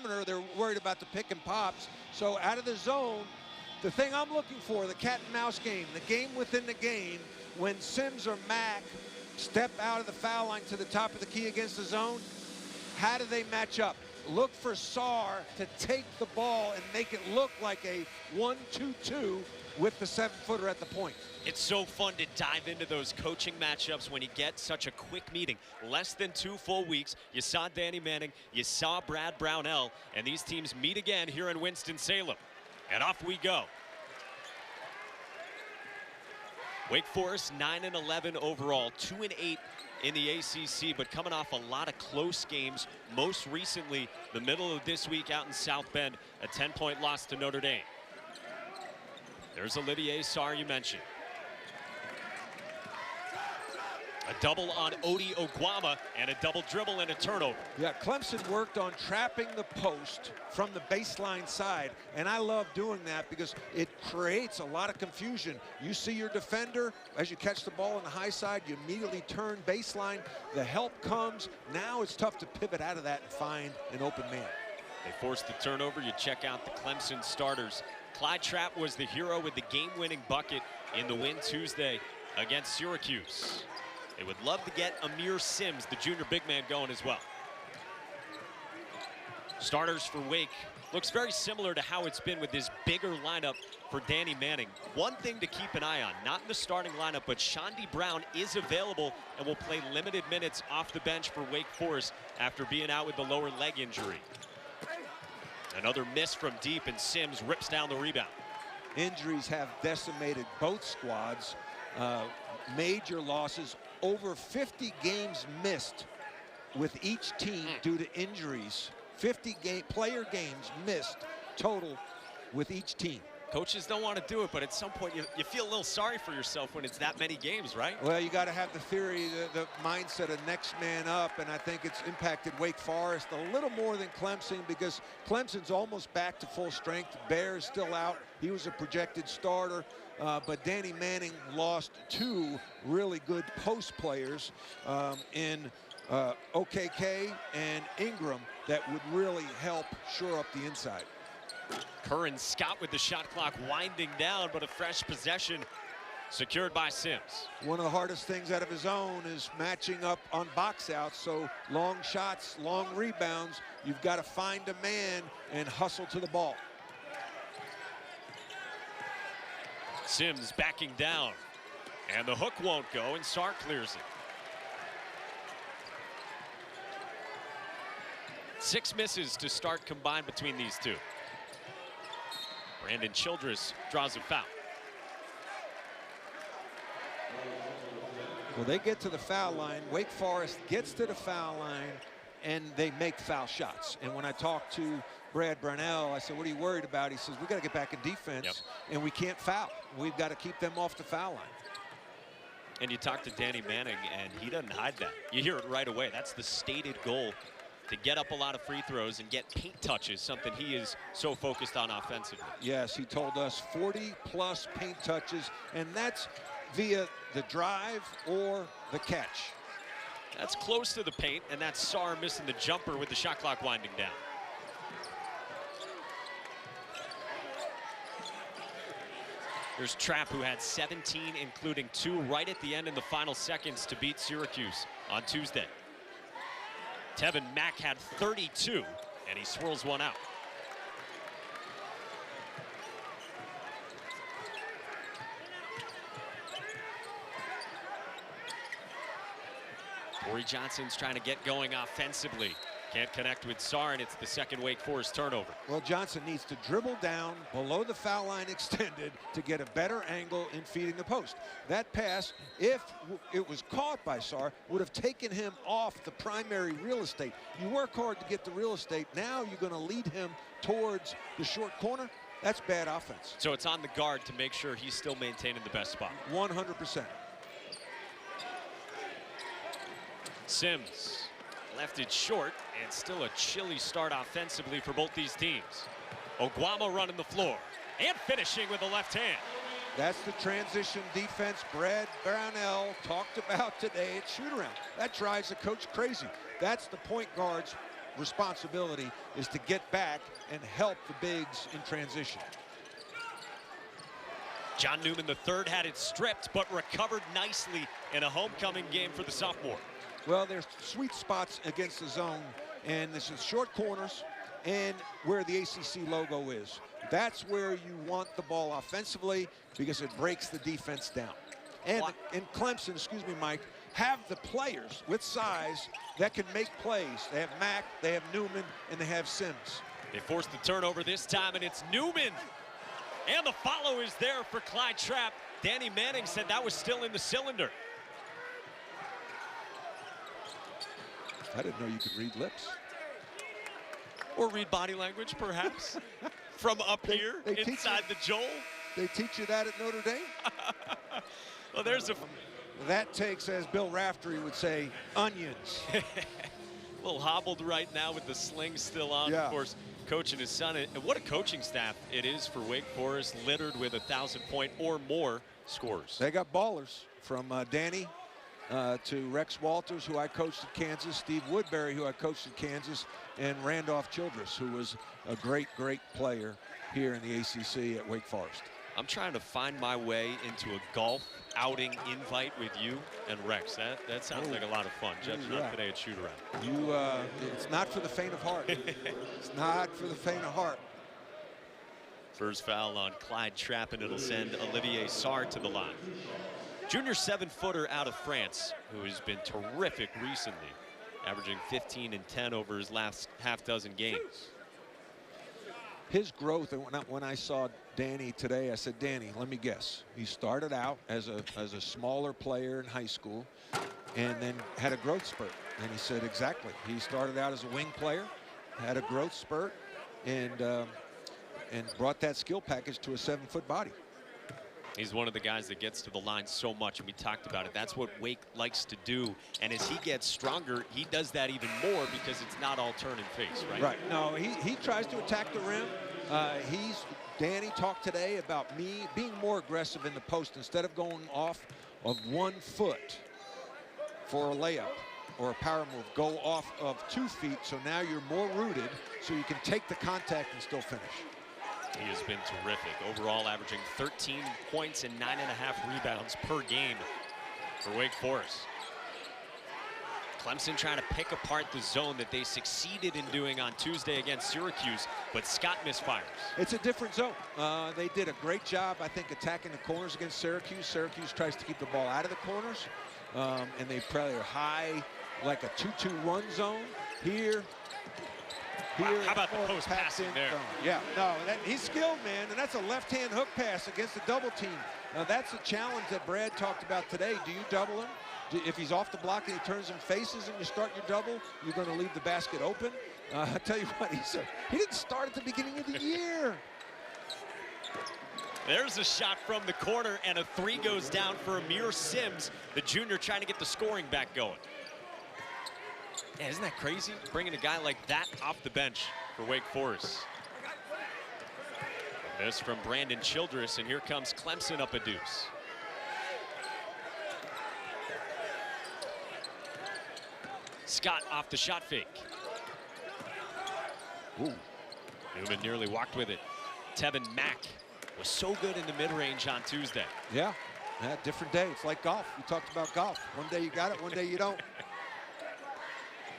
perimeter. They're worried about the pick and pops. So out of the zone, the thing I'm looking for, the cat and mouse game, the game within the game, when Sims or Mack step out of the foul line to the top of the key against the zone, how do they match up? Look for Sarr to take the ball and make it look like a 1-2-2 with the 7-footer at the point. It's so fun to dive into those coaching matchups when you get such a quick meeting. Less than 2 full weeks. You saw Danny Manning, you saw Brad Brownell, and these teams meet again here in Winston-Salem. And off we go. Wake Forest 9-11 overall, 2-8 in the ACC, but coming off a lot of close games. Most recently, the middle of this week out in South Bend, a 10-point loss to Notre Dame. There's Olivier Sarr, you mentioned. A double on Odi Oguama and a double dribble and a turnover. Yeah, Clemson worked on trapping the post from the baseline side, and I love doing that because it creates a lot of confusion. You see your defender, as you catch the ball on the high side, you immediately turn baseline, the help comes. Now it's tough to pivot out of that and find an open man. They forced the turnover. You check out the Clemson starters. Clyde Trapp was the hero with the game-winning bucket in the win Tuesday against Syracuse. They would love to get Amir Sims, the junior big man, going as well. Starters for Wake looks very similar to how it's been with this bigger lineup for Danny Manning. One thing to keep an eye on, not in the starting lineup, but Chaundee Brown is available and will play limited minutes off the bench for Wake Forest after being out with the lower leg injury. Another miss from deep, and Sims rips down the rebound. Injuries have decimated both squads. Major losses, over 50 games missed with each team due to injuries. 50 player games missed total with each team. Coaches don't want to do it, but at some point you feel a little sorry for yourself when it's that many games, right? Well, you got to have the theory, the mindset of next man up, and I think it's impacted Wake Forest a little more than Clemson because Clemson's almost back to full strength. Bear's still out. He was a projected starter, but Danny Manning lost 2 really good post players in OKK and Ingram that would really help shore up the inside. Curran Scott with the shot clock winding down, but a fresh possession secured by Sims. One of the hardest things out of his own is matching up on box outs. So long shots, long rebounds, you've got to find a man and hustle to the ball. Sims backing down, and the hook won't go, and Sarr clears it. 6 misses to start combined between these two. Brandon Childress draws a foul. Well, they get to the foul line. Wake Forest gets to the foul line, and they make foul shots. And when I talked to Brad Brownell, I said, what are you worried about? He says, we got to get back in defense, and we can't foul. We've got to keep them off the foul line. And you talk to Danny Manning, and he doesn't hide that. You hear it right away. That's the stated goal, to get up a lot of free throws and get paint touches, something he is so focused on offensively. Yes, he told us 40+ paint touches, and that's via the drive or the catch. That's close to the paint, and that's Sarr missing the jumper with the shot clock winding down. There's Trapp, who had 17, including 2 right at the end in the final seconds to beat Syracuse on Tuesday. Tevin Mack had 32, and he swirls one out. Corey Johnson's trying to get going offensively. Can't connect with Sarr, and it's the second Wake Forest turnover. Well, Johnson needs to dribble down below the foul line extended to get a better angle in feeding the post. That pass, if it was caught by Sarr, would have taken him off the primary real estate. You work hard to get the real estate. Now you're going to lead him towards the short corner. That's bad offense. So it's on the guard to make sure he's still maintaining the best spot. 100%. Sims left it short, and still a chilly start offensively for both these teams. Oguama running the floor and finishing with the left hand. That's the transition defense Brad Brownell talked about today at shoot-around. That drives the coach crazy. That's the point guard's responsibility is to get back and help the bigs in transition. John Newman III had it stripped, but recovered nicely in a homecoming game for the sophomore. Well, there's sweet spots against the zone, and this is short corners and where the ACC logo is. That's where you want the ball offensively because it breaks the defense down. And Clemson, excuse me, Mike, have the players with size that can make plays. They have Mack, they have Newman, and they have Sims. They forced the turnover this time, and it's Newman. And the follow is there for Clyde Trapp. Danny Manning said that was still in the cylinder. I didn't know you could read lips. Or read body language, perhaps, from up here inside the Joel. They teach you that at Notre Dame? Well, there's a... That takes, as Bill Raftery would say, onions. A little hobbled right now with the sling still on, of course, coaching his son. And what a coaching staff it is for Wake Forest, littered with 1,000-point or more scores. They got ballers from Danny to Rex Walters, who I coached at Kansas, Steve Woodbury, who I coached at Kansas, and Randolph Childress, who was a great, great player here in the ACC at Wake Forest. I'm trying to find my way into a golf outing invite with you and Rex. That sounds like a lot of fun. Judging on today at shoot-around. It's not for the faint of heart. It's not for the faint of heart. First foul on Clyde Trapp, and it'll send Olivier Sarr to the line. Junior 7-footer out of France, who has been terrific recently, averaging 15 and 10 over his last half-dozen games. His growth, and when I saw Danny today, I said, Danny, let me guess. He started out as a smaller player in high school and then had a growth spurt. And he said, exactly. He started out as a wing player, had a growth spurt, and brought that skill package to a 7-foot body. He's one of the guys that gets to the line so much, and we talked about it. That's what Wake likes to do, and as he gets stronger, he does that even more because it's not all turn and face, right? Right. No, he tries to attack the rim. Danny talked today about me being more aggressive in the post instead of going off of 1 foot for a layup or a power move. Go off of 2 feet, so now you're more rooted, so you can take the contact and still finish. He has been terrific. Overall, averaging 13 points and 9.5 rebounds per game for Wake Forest. Clemson trying to pick apart the zone that they succeeded in doing on Tuesday against Syracuse, but Scott misfires. It's a different zone. They did a great job, I think, attacking the corners against Syracuse. Syracuse tries to keep the ball out of the corners, and they play high, like a 2-2-1 zone. Here, how about the post passing there? Yeah, no, he's skilled, man, and that's a left-hand hook pass against a double team. Now, that's a challenge that Brad talked about today. Do you double him? If he's off the block and he turns and faces and you start your double, you're going to leave the basket open. I tell you what, he didn't start at the beginning of the year. There's a shot from the corner, and a 3 goes down for Amir Sims, the junior, trying to get the scoring back going. Yeah, isn't that crazy? Bringing a guy like that off the bench for Wake Forest. A miss from Brandon Childress, and here comes Clemson up a deuce. Scott off the shot fake. Ooh. Newman nearly walked with it. Tevin Mack was so good in the mid-range on Tuesday. Yeah, different day. It's like golf. We talked about golf. One day you got it, one day you don't.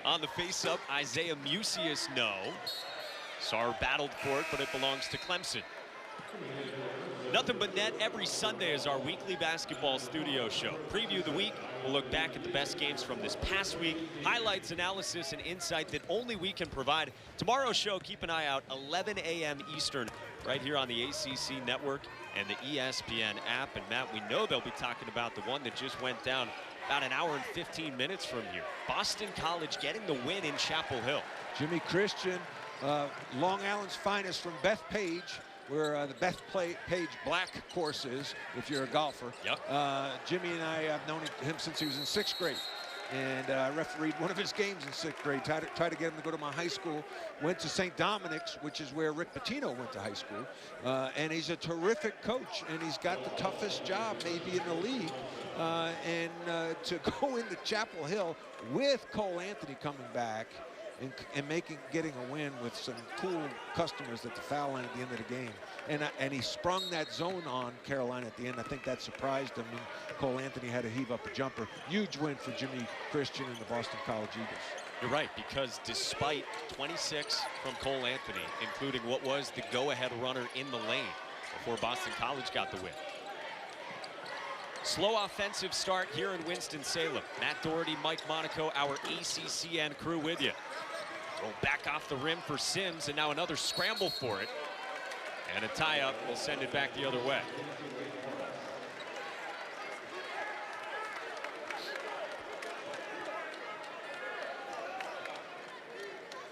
On the face-up, Isaiah Musius, no. Sarr battled for it, but it belongs to Clemson. Nothing But Net every Sunday is our weekly basketball studio show. Preview the week. We'll look back at the best games from this past week. Highlights, analysis, and insight that only we can provide. Tomorrow's show, keep an eye out, 11 a.m. Eastern, right here on the ACC Network and the ESPN app. And Matt, we know they'll be talking about the one that just went down about an hour and 15 minutes from here. Boston College getting the win in Chapel Hill. Jimmy Christian, Long Island's finest from Bethpage, where the Bethpage Black course is, if you're a golfer. Yep. Jimmy and I have known him since he was in 6th grade. And I refereed one of his games in 6th grade, tried to get him to go to my high school. Went to St. Dominic's, which is where Rick Pitino went to high school. And he's a terrific coach, and he's got the toughest job maybe in the league. And to go into Chapel Hill with Cole Anthony coming back and getting a win with some cool customers at the foul line at the end of the game. And he sprung that zone on Carolina at the end. I think that surprised him. And Cole Anthony had to heave up a jumper. Huge win for Jimmy Christian and the Boston College Eagles. You're right, because despite 26 from Cole Anthony, including what was the go-ahead runner in the lane before Boston College got the win. Slow offensive start here in Winston-Salem. Matt Doherty, Mike Monaco, our ACCN crew with you. Go back off the rim for Sims, and now another scramble for it. And a tie-up will send it back the other way.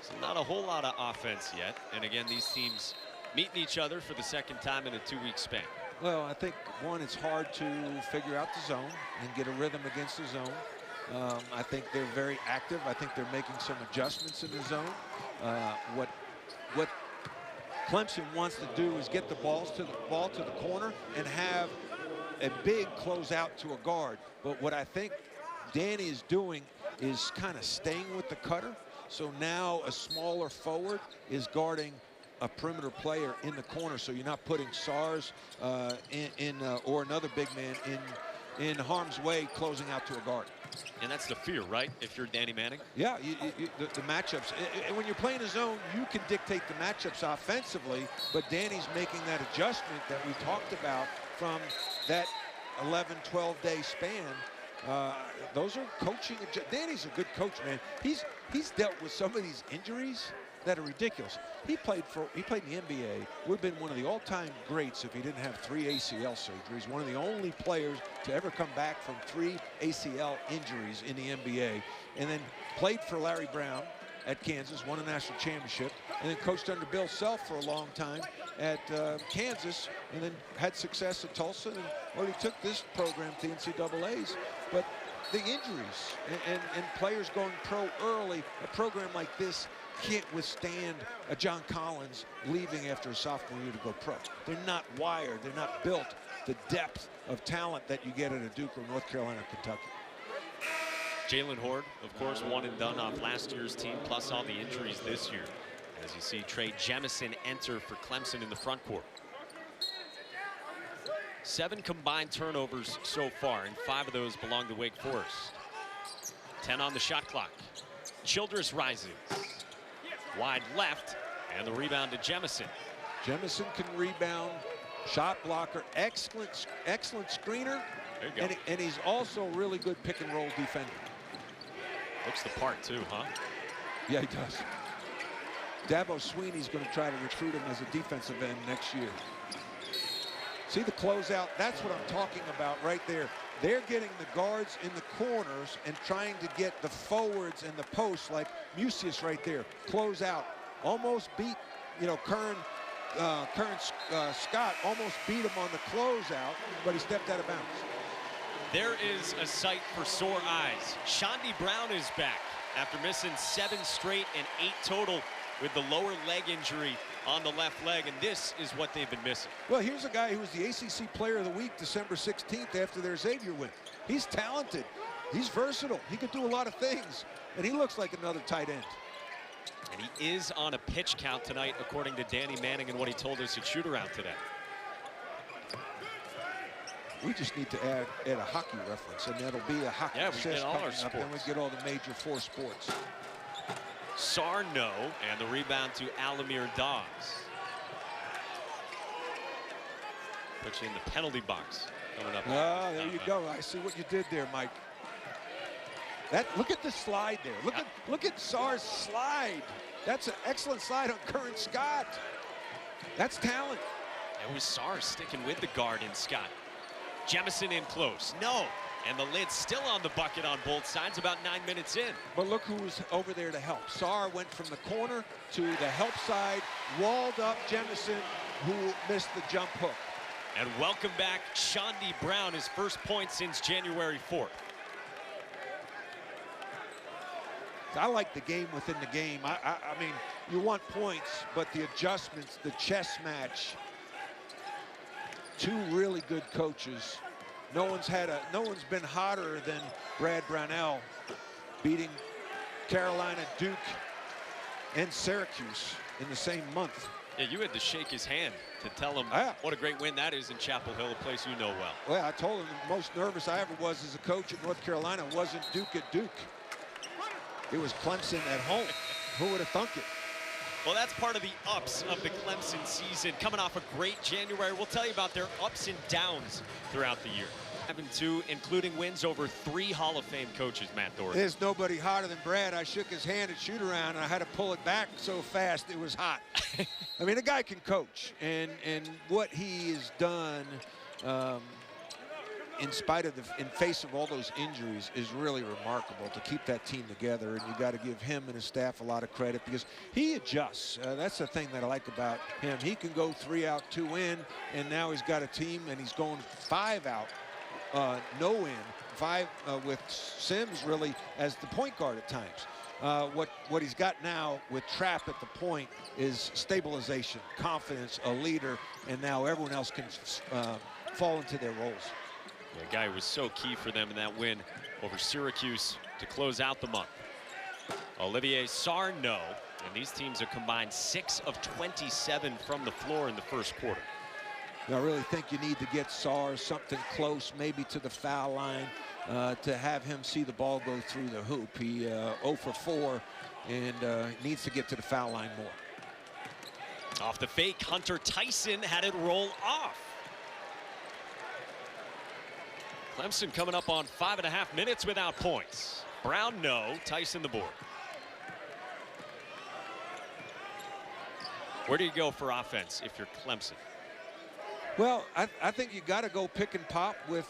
So not a whole lot of offense yet. And again, these teams meeting each other for the second time in a 2-week span. Well, I think, one, it's hard to figure out the zone and get a rhythm against the zone. I think they're very active. I think they're making some adjustments in the zone. What Clemson wants to do is get the ball to the corner and have a big closeout to a guard. But what I think Danny is doing is kind of staying with the cutter. So now a smaller forward is guarding a perimeter player in the corner, so you're not putting Sarr or another big man in harm's way, closing out to a guard. And that's the fear, right? If you're Danny Manning. Yeah, the matchups. And when you're playing a zone, you can dictate the matchups offensively, but Danny's making that adjustment that we talked about from that 11, 12-day span. Those are coaching. Danny's a good coach, man. He's dealt with some of these injuries that are ridiculous. He played in the NBA. Would have been one of the all-time greats if he didn't have 3 ACL surgeries. One of the only players to ever come back from 3 ACL injuries in the NBA. And then played for Larry Brown at Kansas, won a national championship, and then coached under Bill Self for a long time at Kansas, and then had success at Tulsa, and already took this program to NCAAs. But the injuries and players going pro early, a program like this can't withstand a John Collins leaving after a sophomore year to go pro. They're not wired. They're not built the depth of talent that you get at a Duke or North Carolina or Kentucky. Jalen Horde, of course, one and done off last year's team, plus all the injuries this year. As you see Trey Jemison enter for Clemson in the front court. 7 combined turnovers so far, and 5 of those belong to Wake Forest. 10 on the shot clock. Childress rises. Wide left, and the rebound to Jemison. Jemison can rebound, shot blocker, excellent screener, There you go. and he's also a really good pick and roll defender. Looks the part too, huh? Yeah, he does. Dabo Sweeney's going to try to recruit him as a defensive end next year. See the closeout? That's what I'm talking about right there. They're getting the guards in the corners and trying to get the forwards in the posts, like Musius right there. Close out. Almost beat, Curran Scott almost beat him on the closeout, but he stepped out of bounds. There is a sight for sore eyes. Chaundee Brown is back after missing 7 straight and 8 total with the lower leg injury on the left leg, and this is what they've been missing. Well, here's a guy who was the ACC Player of the Week December 16th after their Xavier win. He's talented. He's versatile. He could do a lot of things, and he looks like another tight end. And he is on a pitch count tonight, according to Danny Manning and what he told us at shoot-around today. We just need to add a hockey reference, and that'll be a hockey assist all our coming up, and we get all the major 4 sports. Sarr, no, and the rebound to Alamir Dawes. Put you in the penalty box coming up. Oh, there you go. I see what you did there, Mike. Look at the slide there. Look at Sarr's slide. That's an excellent slide on Curran Scott. That's talent. It was Sarr sticking with the guard in Scott. Jemison in close. No. And the lid's still on the bucket on both sides, about 9 minutes in. But look who's over there to help. Sarr went from the corner to the help side, walled up Jemison, who missed the jump hook. And welcome back Chaundee Brown, his first point since January 4th. I like the game within the game. I mean, you want points, but the adjustments, the chess match. 2 really good coaches. No one's been hotter than Brad Brownell, beating Carolina, Duke, and Syracuse in the same month. Yeah, you had to shake his hand to tell him what a great win that is in Chapel Hill, a place you know well. Well, I told him the most nervous I ever was as a coach at North Carolina wasn't Duke at Duke. It was Clemson at home. Who would have thunk it? Well, that's part of the ups of the Clemson season. Coming off a great January, we'll tell you about their ups and downs throughout the year. 7-2, including wins over 3 Hall of Fame coaches, Matt Doherty. There's nobody hotter than Brad. I shook his hand at shoot-around, and I had to pull it back so fast it was hot. I mean, the guy can coach, and what he has done in spite of in face of all those injuries is really remarkable to keep that team together, and you got to give him and his staff a lot of credit because he adjusts. That's the thing that I like about him. He can go 3 out, 2 in, and now he's got a team, and he's going 5 out. No in, 5 with Sims really as the point guard at times. What he's got now with Trapp at the point is stabilization, confidence, a leader, and now everyone else can fall into their roles. The guy who was so key for them in that win over Syracuse to close out the month. Olivier Sarr, no, and these teams are combined 6 of 27 from the floor in the first quarter. I really think you need to get Sarr something close, maybe to the foul line, to have him see the ball go through the hoop. He 0 for 4 and needs to get to the foul line more. Off the fake, Hunter Tyson had it roll off. Clemson coming up on 5.5 minutes without points. Brown, no. Tyson, the board. Where do you go for offense if you're Clemson? Well, I think you got to go pick and pop with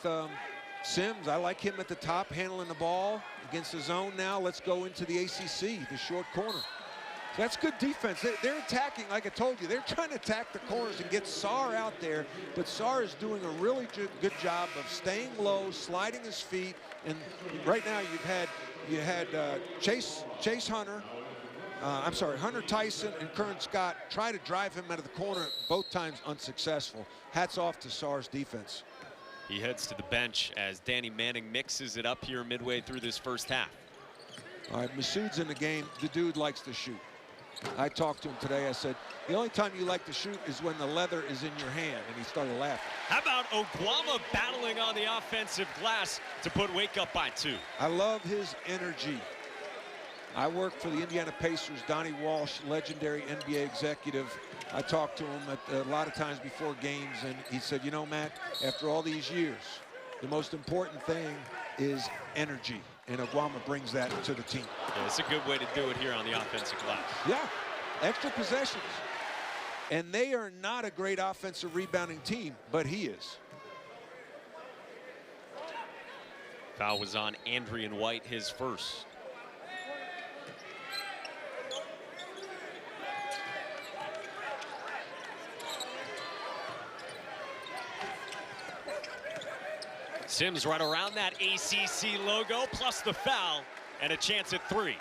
Sims. I like him at the top, handling the ball against the zone now. Let's go into the ACC, the short corner. So that's good defense. They're attacking, like I told you. They're trying to attack the corners and get Sarr out there, but Sarr is doing a really good job of staying low, sliding his feet, and right now you had Chase Hunter. Hunter Tyson and Kern Scott try to drive him out of the corner, both times unsuccessful. Hats off to Sarr's defense. He heads to the bench as Danny Manning mixes it up here midway through this first half. All right, Masood's in the game. The dude likes to shoot. I talked to him today. I said, the only time you like to shoot is when the leather is in your hand, and he started laughing. How about Oguama battling on the offensive glass to put Wake up by 2? I love his energy. I worked for the Indiana Pacers. Donnie Walsh, legendary NBA executive. I talked to him a lot of times before games, and he said, you know, Matt, after all these years, the most important thing is energy, and Oguama brings that to the team. Yeah, it's a good way to do it here on the offensive glass. Yeah, extra possessions. And they are not a great offensive rebounding team, but he is. Foul was on Andrian White, his first. Sims right around that ACC logo, plus the foul, and a chance at 3.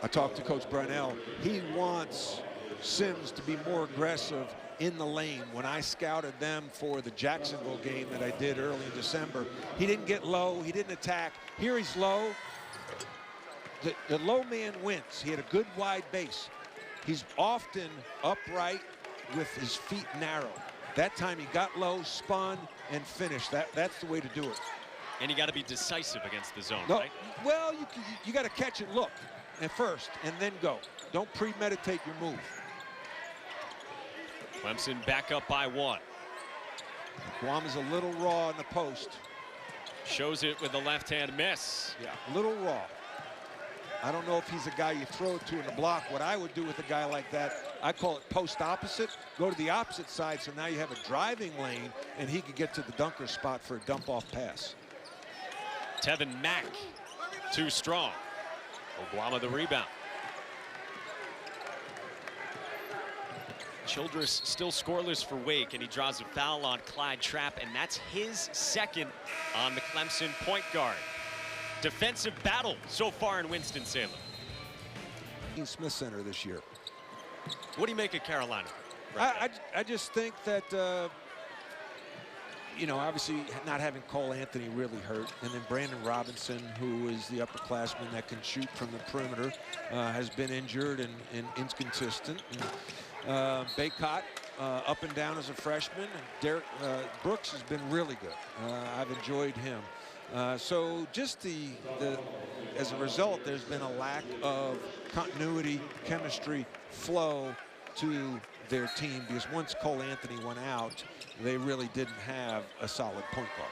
I talked to Coach Brownell. He wants Sims to be more aggressive in the lane. When I scouted them for the Jacksonville game that I did early in December, he didn't get low, he didn't attack. Here he's low. The low man wins. He had a good wide base. He's often upright with his feet narrow. That time he got low, spun, and finished. That's the way to do it. And you got to be decisive against the zone, No, right? well, you got to catch and look at first, and then go. Don't premeditate your move. Clemson back up by 1. Guam is a little raw in the post. Shows it with the left-hand miss. Yeah, a little raw. I don't know if he's a guy you throw it to in the block. What I would do with a guy like that, I call it post opposite. Go to the opposite side, so now you have a driving lane, and he could get to the dunker spot for a dump-off pass. Tevin Mack, too strong. Oguama the rebound. Childress still scoreless for Wake, and he draws a foul on Clyde Trapp, and that's his second on the Clemson point guard. Defensive battle so far in Winston-Salem. Smith Center this year. What do you make of Carolina? I just think that you know, obviously not having Cole Anthony really hurt. And then Brandon Robinson, who is the upperclassman that can shoot from the perimeter, has been injured and inconsistent. And, Baycott, up and down as a freshman. And Derek Brooks has been really good. I've enjoyed him. So just as a result, there's been a lack of continuity, chemistry, flow to their team, because once Cole Anthony went out, they really didn't have a solid point guard.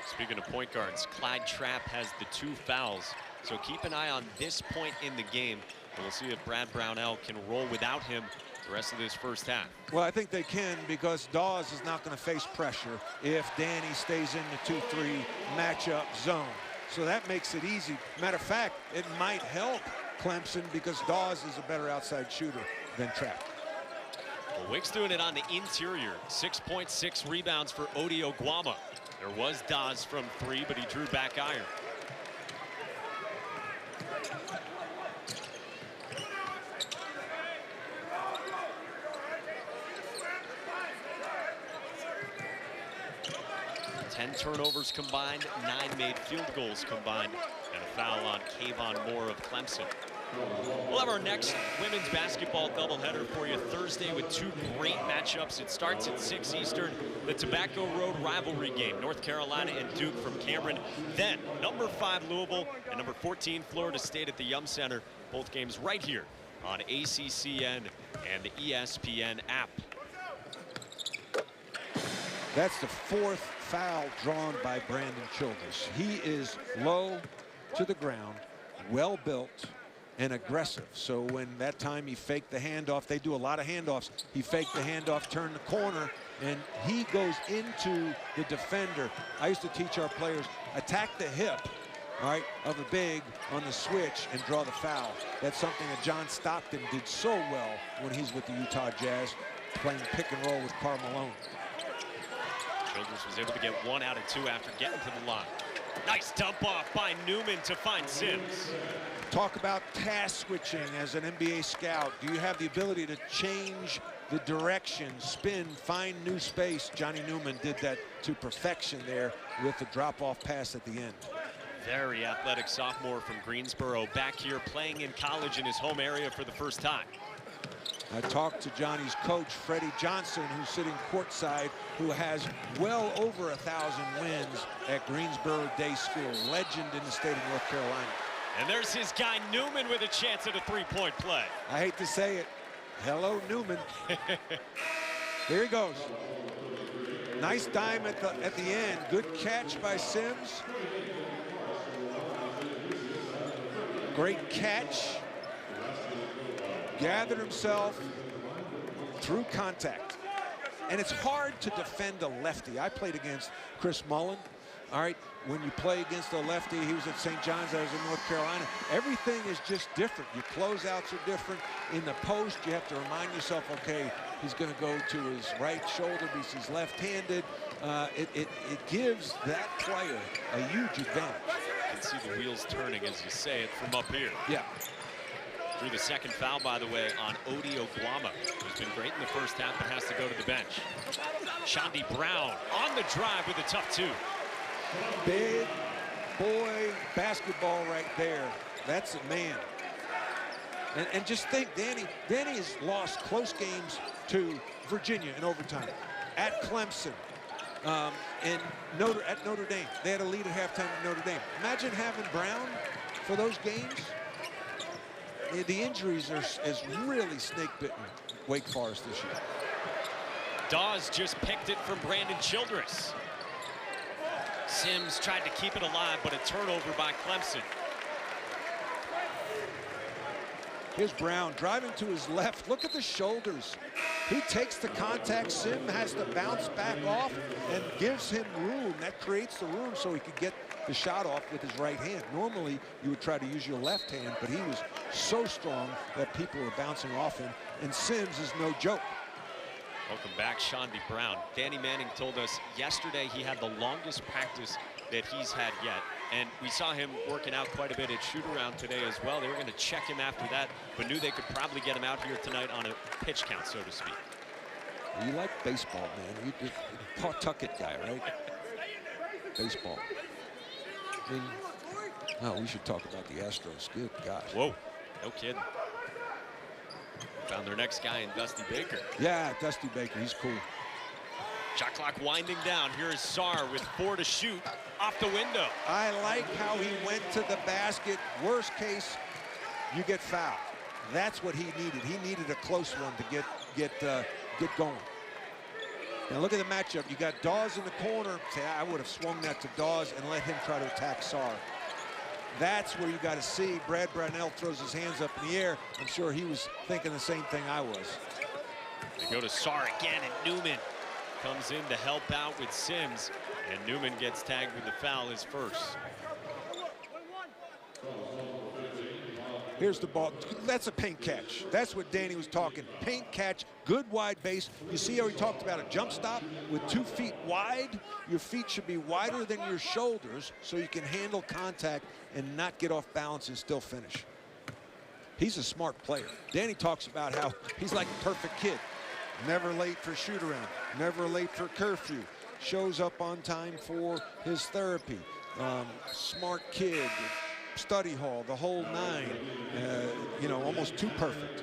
Speaking of point guards, Clyde Trapp has the 2 fouls, so keep an eye on this point in the game. We'll see if Brad Brownell can roll without him the rest of this first half. Well, I think they can, because Dawes is not going to face pressure if Danny stays in the 2-3 matchup zone. So that makes it easy. Matter of fact, it might help Clemson, because Dawes is a better outside shooter than Trapp. Well, Wick's doing it on the interior. 6.6 rebounds for Odi Oguama. There was Dawes from 3, but he drew back iron. Ten turnovers combined, 9 made field goals combined, and a foul on Kayvon Moore of Clemson. We'll have our next women's basketball doubleheader for you Thursday with 2 great matchups. It starts at 6 Eastern, the Tobacco Road rivalry game, North Carolina and Duke from Cameron. Then number 5 Louisville and number 14 Florida State at the Yum Center. Both games right here on ACCN and the ESPN app. That's the 4th foul drawn by Brandon Childress. He is low to the ground, well built, and aggressive. So when that time he faked the handoff, they do a lot of handoffs. He faked the handoff, turned the corner, and he goes into the defender. I used to teach our players, attack the hip, all right, of a big on the switch and draw the foul. That's something that John Stockton did so well when he's with the Utah Jazz, playing pick and roll with Karl Malone. Childress was able to get 1 out of 2 after getting to the line. Nice dump off by Newman to find Sims. Talk about task switching as an NBA scout. Do you have the ability to change the direction, spin, find new space? Johnny Newman did that to perfection there with the drop-off pass at the end. Very athletic sophomore from Greensboro, back here playing in college in his home area for the first time. I talked to Johnny's coach, Freddie Johnson, who's sitting courtside, who has well over 1,000 wins at Greensboro Day School, legend in the state of North Carolina. And there's his guy Newman with a chance at a 3-point play. I hate to say it. Hello, Newman. There he goes. Nice dime at the end. Good catch by Sims. Great catch. Gathered himself through contact. And it's hard to defend a lefty. I played against Chris Mullen. All right, when you play against a lefty, he was at St. John's, I was in North Carolina. Everything is just different. Your closeouts are different. In the post, you have to remind yourself, okay, he's going to go to his right shoulder because he's left-handed. It gives that player a huge advantage. You can see the wheels turning as you say it from up here. Yeah. Drew the 2nd foul, by the way, on Odi Oguama, who's been great in the first half but has to go to the bench. Chaundee Brown on the drive with a tough 2. Big boy basketball right there. That's a man. And just think, Danny has lost close games to Virginia in overtime, at Clemson, and at Notre Dame. They had a lead at halftime at Notre Dame. Imagine having Brown for those games. The injuries is really snake-bitten Wake Forest this year. Dawes just picked it from Brandon Childress. Sims tried to keep it alive, but a turnover by Clemson. Here's Brown driving to his left. Look at the shoulders. He takes the contact. Sim has to bounce back off and gives him room. That creates the room so he could get the shot off with his right hand. Normally, you would try to use your left hand, but he was so strong that people were bouncing off him. And Sims is no joke. Welcome back, Chaundee Brown. Danny Manning told us yesterday he had the longest practice that he's had yet. And we saw him working out quite a bit at shoot-around today as well. They were going to check him after that, but knew they could probably get him out here tonight on a pitch count, so to speak. You like baseball, man. You're a Pawtucket guy, right? Baseball. I mean, oh, we should talk about the Astros. Good gosh. Whoa, no kidding. Found their next guy in Dusty Baker. Yeah, Dusty Baker, he's cool. Shot clock winding down. Here is Sarr with 4 to shoot. Off the window. I like how he went to the basket. Worst case, you get fouled. That's what he needed. He needed a close one to get going. Now look at the matchup. You got Dawes in the corner. Say, I would have swung that to Dawes and let him try to attack Sarr. That's where you got to see. Brad Brownell throws his hands up in the air. I'm sure he was thinking the same thing I was. They go to Sarr again, and Newman comes in to help out with Sims. And Newman gets tagged with the foul, his first. Here's the ball. That's a paint catch. That's what Danny was talking. Paint catch, good wide base. You see how he talked about a jump stop with 2 feet wide? Your feet should be wider than your shoulders so you can handle contact and not get off balance and still finish. He's a smart player. Danny talks about how he's like a perfect kid. Never late for shoot around, never late for curfew. Shows up on time for his therapy. Smart kid. Study hall, the whole 9, you know, almost too perfect.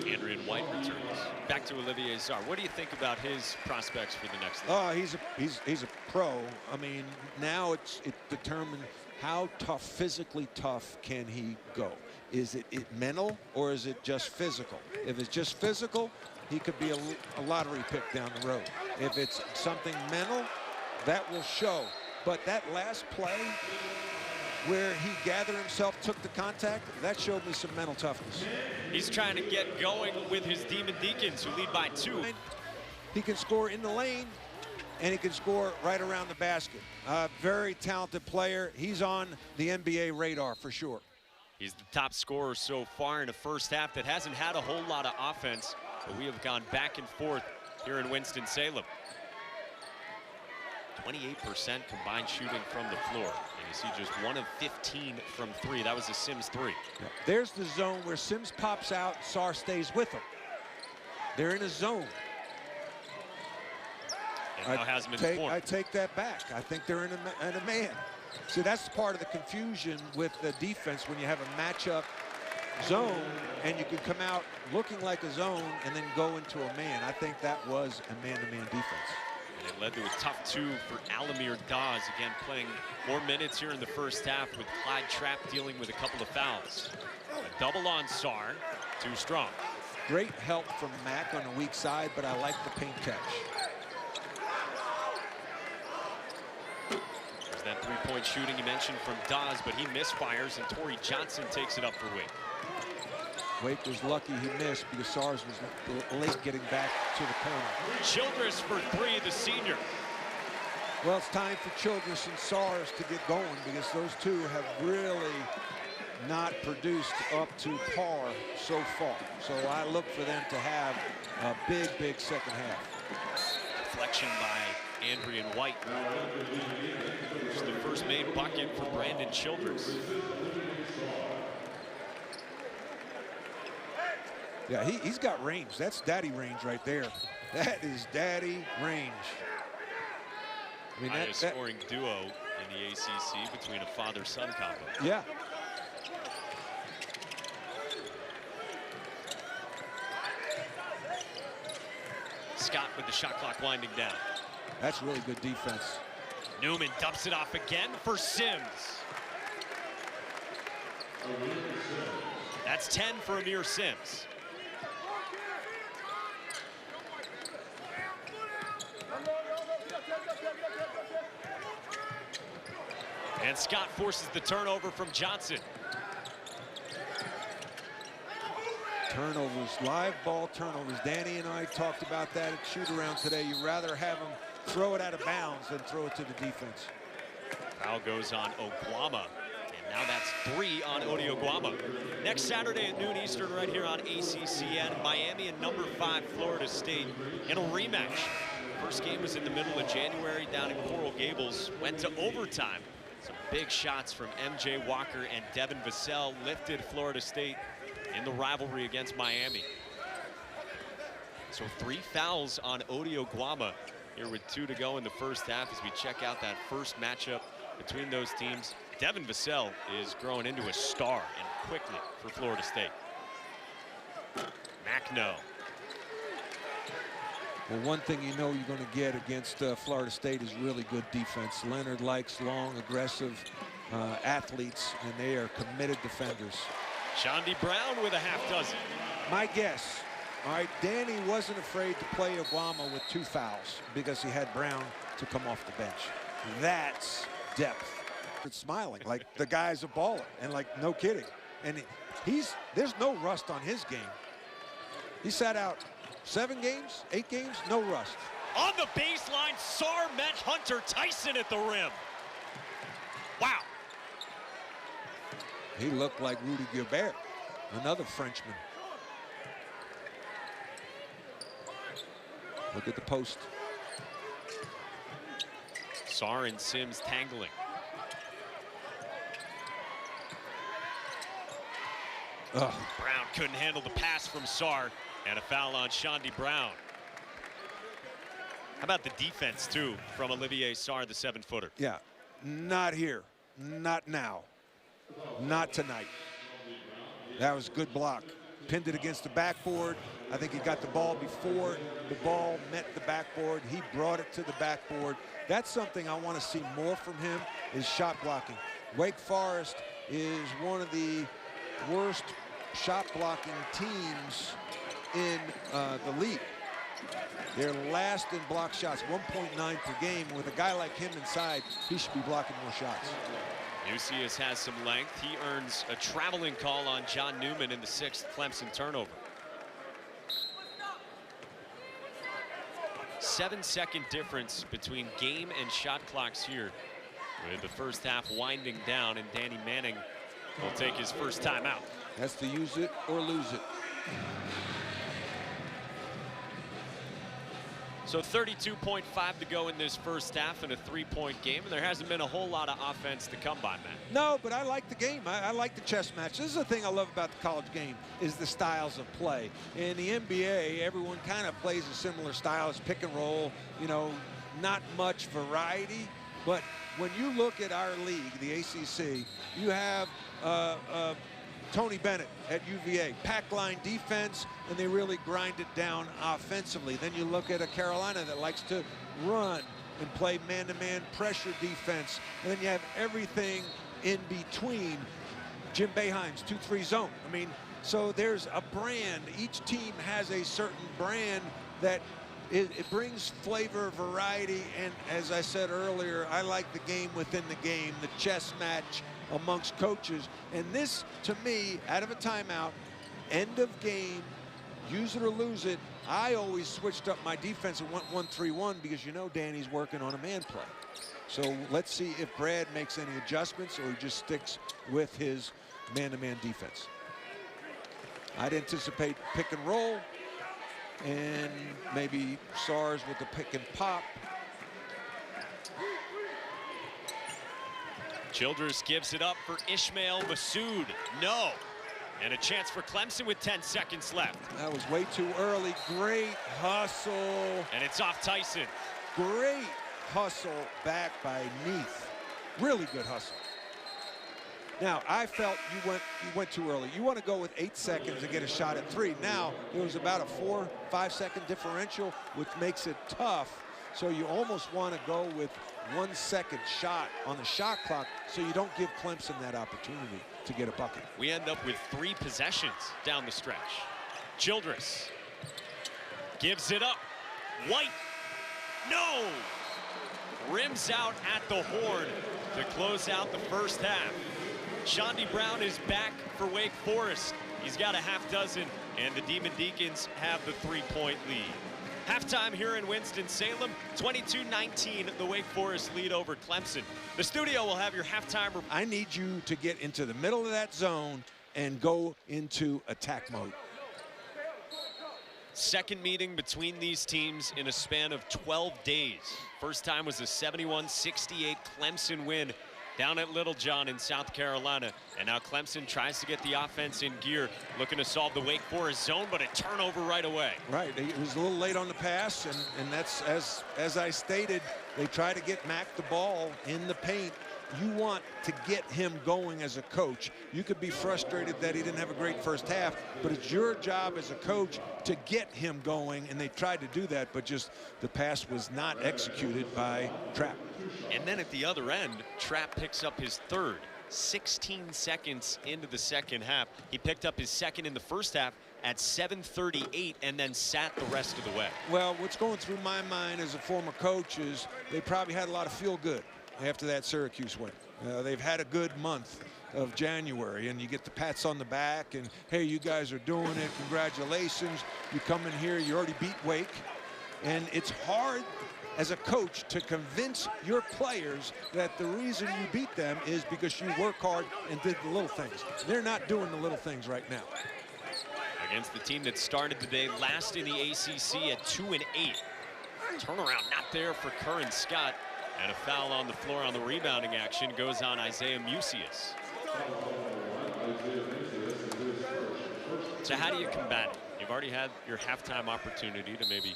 Andrian White returns. Back to Olivier Sarr. What do you think about his prospects for the next league? Oh, he's a pro. I mean, now it determined how tough, physically tough can he go? Is it mental or is it just physical? If it's just physical, he could be a lottery pick down the road. If it's something mental, that will show. But that last play, where he gathered himself, took the contact, that showed me some mental toughness. He's trying to get going with his Deacons, who lead by 2. He can score in the lane, and he can score right around the basket. Very talented player. He's on the NBA radar for sure. He's the top scorer so far in the first half that hasn't had a whole lot of offense, but we have gone back and forth here in Winston-Salem. 28% combined shooting from the floor. And you see just 1 of 15 from 3. That was a Sims 3. Yeah. There's the zone where Sims pops out, Sarr stays with him. They're in a zone. And now has him in the corner. I take that back. I think they're in a man. See, that's part of the confusion with the defense when you have a matchup zone and you can come out looking like a zone and then go into a man. I think that was a man-to-man defense. And it led to a tough 2 for Alamir Dawes, again playing more minutes here in the first half with Clyde Trapp dealing with a couple of fouls. A double on Sarr, too strong. Great help from Mack on the weak side, but I like the paint catch. There's that 3-point shooting you mentioned from Dawes, but he misfires, and Torrey Johnson takes it up for Wake. Wake was lucky he missed because Sarr was late getting back to the corner. Childress for 3, the senior. Well, it's time for Childress and Sarr to get going because those two have really not produced up to par so far. So I look for them to have a big second half. Deflection by Andrian White. It's the first made bucket for Brandon Childress. Yeah, he's got range. That's daddy range right there. That is daddy range. I mean, highest scoring duo in the ACC between a father-son combo. Yeah. Scott with the shot clock winding down. That's really good defense. Newman dumps it off again for Sims. That's 10 for Amir Sims. And Scott forces the turnover from Johnson. Turnovers, live ball turnovers. Danny and I talked about that at shoot-around today. You'd rather have them throw it out of bounds than throw it to the defense. Foul goes on Oguama. And now that's 3 on Odi Oguama. Next Saturday at noon Eastern right here on ACCN, Miami and number 5 Florida State in a rematch. First game was in the middle of January down in Coral Gables. Went to overtime. Some big shots from MJ Walker and Devin Vassell lifted Florida State in the rivalry against Miami. So 3 fouls on Odi Oguama here with 2 to go in the first half as we check out that first matchup between those teams. Devin Vassell is growing into a star, and quickly, for Florida State. Macno. Well, one thing you know you're going to get against Florida State is really good defense. Leonard likes long, aggressive athletes, and they are committed defenders. Chaundee Brown with a half dozen. My guess, all right, Danny wasn't afraid to play Oguama with 2 fouls because he had Brown to come off the bench. That's depth. It's smiling like the guy's a baller, and like, no kidding. And there's no rust on his game. He sat out 7 games, 8 games, no rust. On the baseline, Sarr met Hunter Tyson at the rim. Wow. He looked like Rudy Gobert, another Frenchman. Look at the post. Sarr and Sims tangling. Ugh. Brown couldn't handle the pass from Sarr, and a foul on Chaundee Brown. How about the defense, too, from Olivier Sarr, the 7-footer? Yeah, not here, not now, not tonight. That was a good block. Pinned it against the backboard. I think he got the ball before the ball met the backboard. He brought it to the backboard. That's something I want to see more from him, is shot blocking. Wake Forest is one of the worst shot blocking teams in the league. They're last in block shots, 1.9 per game. With a guy like him inside, he should be blocking more shots. Nucius has some length. He earns a traveling call on John Newman in the 6th Clemson turnover. 7-second difference between game and shot clocks here, with the first half winding down, and Danny Manning will take his first time out. That's the use it or lose it. So 32.5 to go in this first half in a 3-point game, and there hasn't been a whole lot of offense to come by, Matt. No, but I like the game. I like the chess match. This is the thing I love about the college game, is the styles of play. In the NBA, everyone kind of plays a similar style as pick and roll, you know, not much variety. But when you look at our league, the ACC, you have Tony Bennett at UVA, pack line defense, and they really grind it down offensively. Then you look at a Carolina that likes to run and play man-to-man pressure defense. And then you have everything in between. Jim Boeheim's 2-3 zone. I mean, so there's a brand. Each team has a certain brand that it brings flavor, variety, and as I said earlier, I like the game within the game, the chess match amongst coaches. And this, to me, out of a timeout, end of game, use it or lose it, I always switched up my defense and went 1-3-1 because you know Danny's working on a man play. So let's see if Brad makes any adjustments or he just sticks with his man-to-man defense. I'd anticipate pick and roll, and maybe Sarr's with the pick and pop. Childress gives it up for Ishmael Massoud. No. And a chance for Clemson with 10 seconds left. That was way too early. Great hustle. And it's off Tyson. Great hustle back by Neath. Really good hustle. Now, I felt you went too early. You want to go with 8 seconds and get a shot at 3. Now, there was about a 4-5 second differential, which makes it tough. So you almost want to go with 1 second shot on the shot clock so you don't give Clemson that opportunity to get a bucket. We end up with 3 possessions down the stretch. Childress gives it up. White, no! Rims out at the horn to close out the first half. Chaundee Brown is back for Wake Forest. He's got a half dozen, and the Demon Deacons have the 3-point lead. Halftime here in Winston-Salem, 22-19, the Wake Forest lead over Clemson. The studio will have your halftime. I need you to get into the middle of that zone and go into attack mode. Second meeting between these teams in a span of 12 days. First time was a 71-68 Clemson win down at Littlejohn in South Carolina. And now Clemson tries to get the offense in gear, looking to solve the Wake Forest zone, but a turnover right away. Right, it was a little late on the pass, and that's, as I stated, they try to get Mac the ball in the paint. You want to get him going as a coach. You could be frustrated that he didn't have a great first half, but it's your job as a coach to get him going, and they tried to do that, but just the pass was not executed by Trapp. And then at the other end, Trapp picks up his third. 16 seconds into the second half. He picked up his second in the first half at 7:38 and then sat the rest of the way. Well, what's going through my mind as a former coach is they probably had a lot of feel good after that Syracuse win. They've had a good month of January, and you get the pats on the back and, hey, you guys are doing it, congratulations. You come in here, you already beat Wake, and it's hard as a coach to convince your players that the reason you beat them is because you work hard and did the little things. They're not doing the little things right now. Against the team that started the day last in the ACC at 2-8. Turnaround not there for Curran Scott. And a foul on the floor on the rebounding action goes on Isaiah Musius. So how do you combat it? You've already had your halftime opportunity to maybe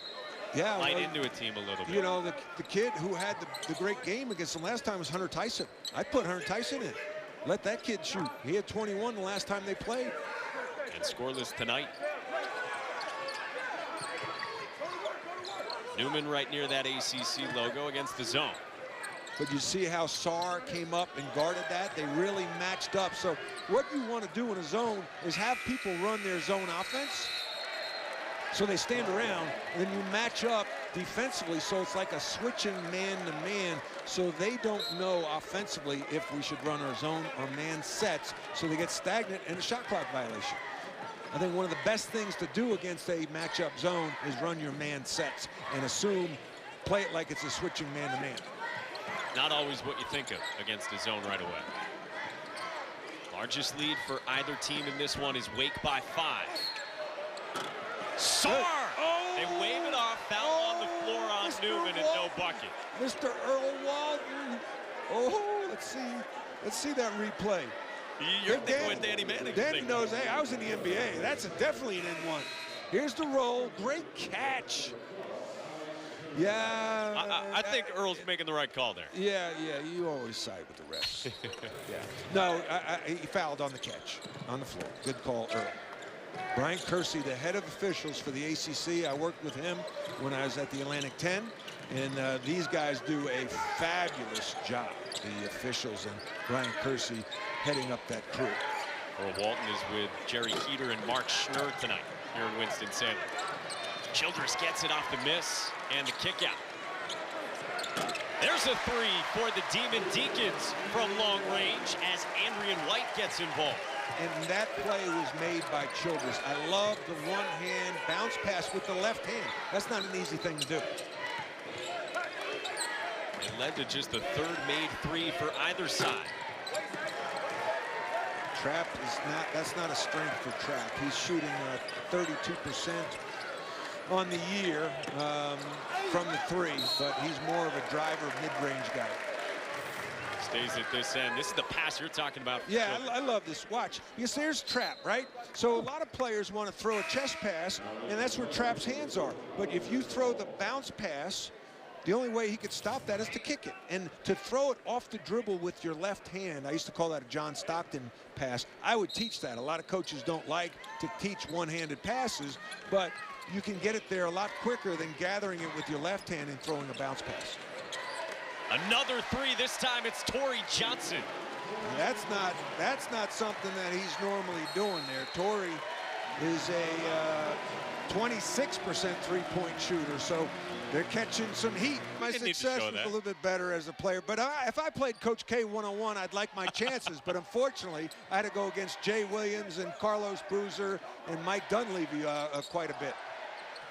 light into a team a little bit. You know, the kid who had the great game against them last time was Hunter Tyson. I'd put Hunter Tyson in. Let that kid shoot. He had 21 the last time they played. And scoreless tonight. Newman right near that ACC logo against the zone. But you see how Sarr came up and guarded that? They really matched up. So what you want to do in a zone is have people run their zone offense. So they stand around, and then you match up defensively, so it's like a switching man-to-man, so they don't know offensively if we should run our zone or man sets, so they get stagnant and a shot clock violation. I think one of the best things to do against a matchup zone is run your man sets and play it like it's a switching man-to-man. Not always what you think of against the zone right away. Largest lead for either team in this one is Wake by 5. Sarr! Oh! They wave it off, foul on the floor on Mr. Newman and no bucket. Mr. Earl Walton. Oh, let's see that replay. You're thinking what Danny Manning. Danny knows, hey, I was in the NBA. That's definitely an N1. Here's the roll. Great catch. Yeah. I think Earl's making the right call there. Yeah, you always side with the refs. Yeah. No, he fouled on the catch, on the floor. Good call, Earl. Brian Kersey, the head of officials for the ACC. I worked with him when I was at the Atlantic 10, and these guys do a fabulous job, the officials, and Brian Kersey heading up that crew. Earl Walton is with Jerry Heater and Mark Schnurr tonight here in Winston-Salem. Childress gets it off the miss and the kick out. There's a three for the Demon Deacons from long range as Andrian White gets involved. And that play was made by Childress. I love the one-hand bounce pass with the left hand. That's not an easy thing to do. It led to just the third made three for either side. Trapp is not, that's not a strength for Trapp. He's shooting 32% on the year from the three, but he's more of a driver, mid-range guy. Stays at this end. This is the pass you're talking about. Yeah, I love this. Watch. Because there's Trapp, right? So a lot of players want to throw a chest pass, and that's where Trapp's hands are. But if you throw the bounce pass, the only way he could stop that is to kick it. And to throw it off the dribble with your left hand, I used to call that a John Stockton pass. I would teach that. A lot of coaches don't like to teach one-handed passes, but you can get it there a lot quicker than gathering it with your left hand and throwing a bounce pass. Another three. This time it's Torrey Johnson. That's not something that he's normally doing there. Torrey is a 26% three-point shooter, so they're catching some heat. My success was a little bit better as a player, but if I played Coach K one-on-one, I'd like my chances. But unfortunately, I had to go against Jay Williams and Carlos Boozer and Mike Dunleavy quite a bit.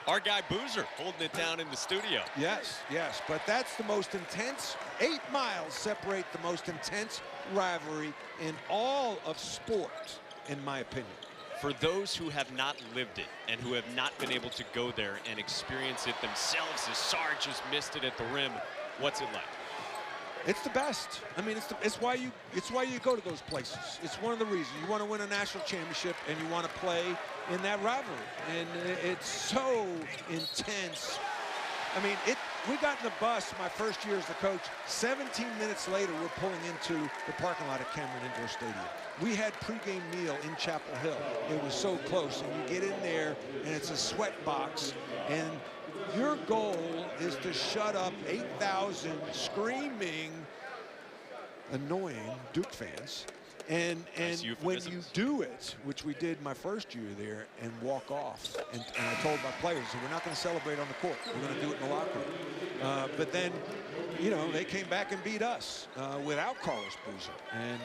Our guy Boozer holding it down in the studio. Yes, but that's the most intense. 8 miles separate the most intense rivalry in all of sport, in my opinion. For those who have not lived it and who have not been able to go there and experience it themselves, as Sarr just missed it at the rim, what's it like? It's the best. I mean, it's why you go to those places. It's one of the reasons. You want to win a national championship and you want to play in that rivalry. And it's so intense. I mean, we got in the bus my first year as the coach. 17 minutes later, we're pulling into the parking lot at Cameron Indoor Stadium. We had pregame meal in Chapel Hill. It was so close. And you get in there, and it's a sweat box. And your goal is to shut up 8,000 screaming, annoying Duke fans. And when you do it, which we did my first year there, and walk off, and I told my players, we're not going to celebrate on the court. We're going to do it in the locker room. But then, you know, they came back and beat us without Carlos Boozer. And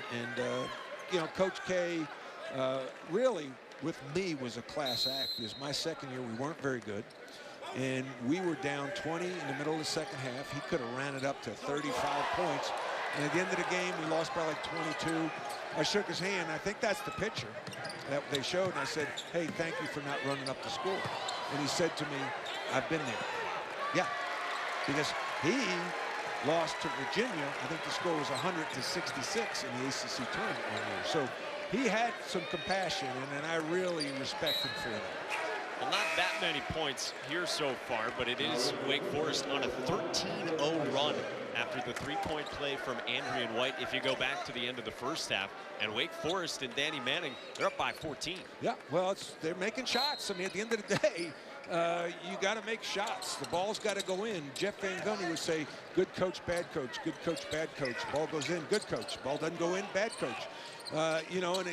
you know, Coach K really, with me, was a class act. Because my second year, we weren't very good. And we were down 20 in the middle of the second half. He could have ran it up to 35 points. And at the end of the game, we lost by like 22. I shook his hand. I think that's the picture that they showed. And I said, hey, thank you for not running up the score. And he said to me, I've been there. Yeah, because he lost to Virginia. I think the score was 100-66 in the ACC tournament one year. So he had some compassion, and I really respect him for that. Well, not that many points here so far, but it is Wake Forest on a 13-0 run after the three-point play from Andrian White. If you go back to the end of the first half, and Wake Forest and Danny Manning, they're up by 14. Yeah, well, they're making shots. I mean, at the end of the day, you got to make shots. The ball's got to go in. Jeff Van Gundy would say, good coach, bad coach, good coach, bad coach. Ball goes in, good coach. Ball doesn't go in, bad coach. You know, and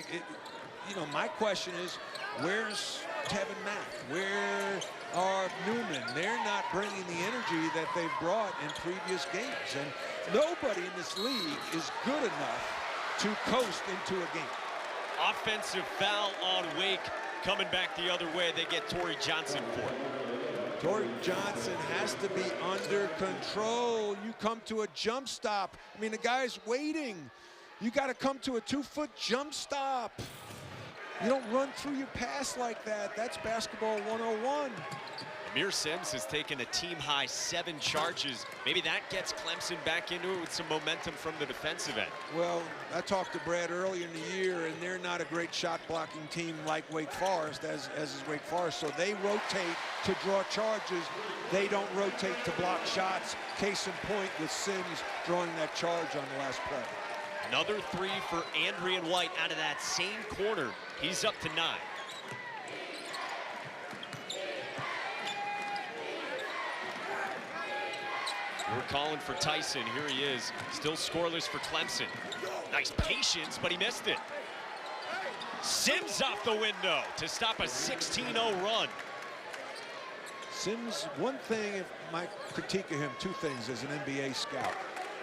you know, my question is, where's Kevin Mack? Where are Newman? They're not bringing the energy that they've brought in previous games. And nobody in this league is good enough to coast into a game. Offensive foul on Wake. Coming back the other way, they get Torrey Johnson for it. Torrey Johnson has to be under control. You come to a jump stop. I mean, the guy's waiting. You got to come to a 2-foot jump stop. You don't run through your pass like that. That's basketball 101. Amir Sims has taken a team-high 7 charges. Maybe that gets Clemson back into it with some momentum from the defensive end. Well, I talked to Brad earlier in the year, and they're not a great shot-blocking team like Wake Forest, as is Wake Forest. So they rotate to draw charges. They don't rotate to block shots. Case in point with Sims drawing that charge on the last play. Another 3 for Andrian White out of that same corner. He's up to 9. We're calling for Tyson. Here he is. Still scoreless for Clemson. Nice patience, but he missed it. Sims off the window to stop a 16-0 run. Sims, one thing, my critique of him, 2 things as an NBA scout.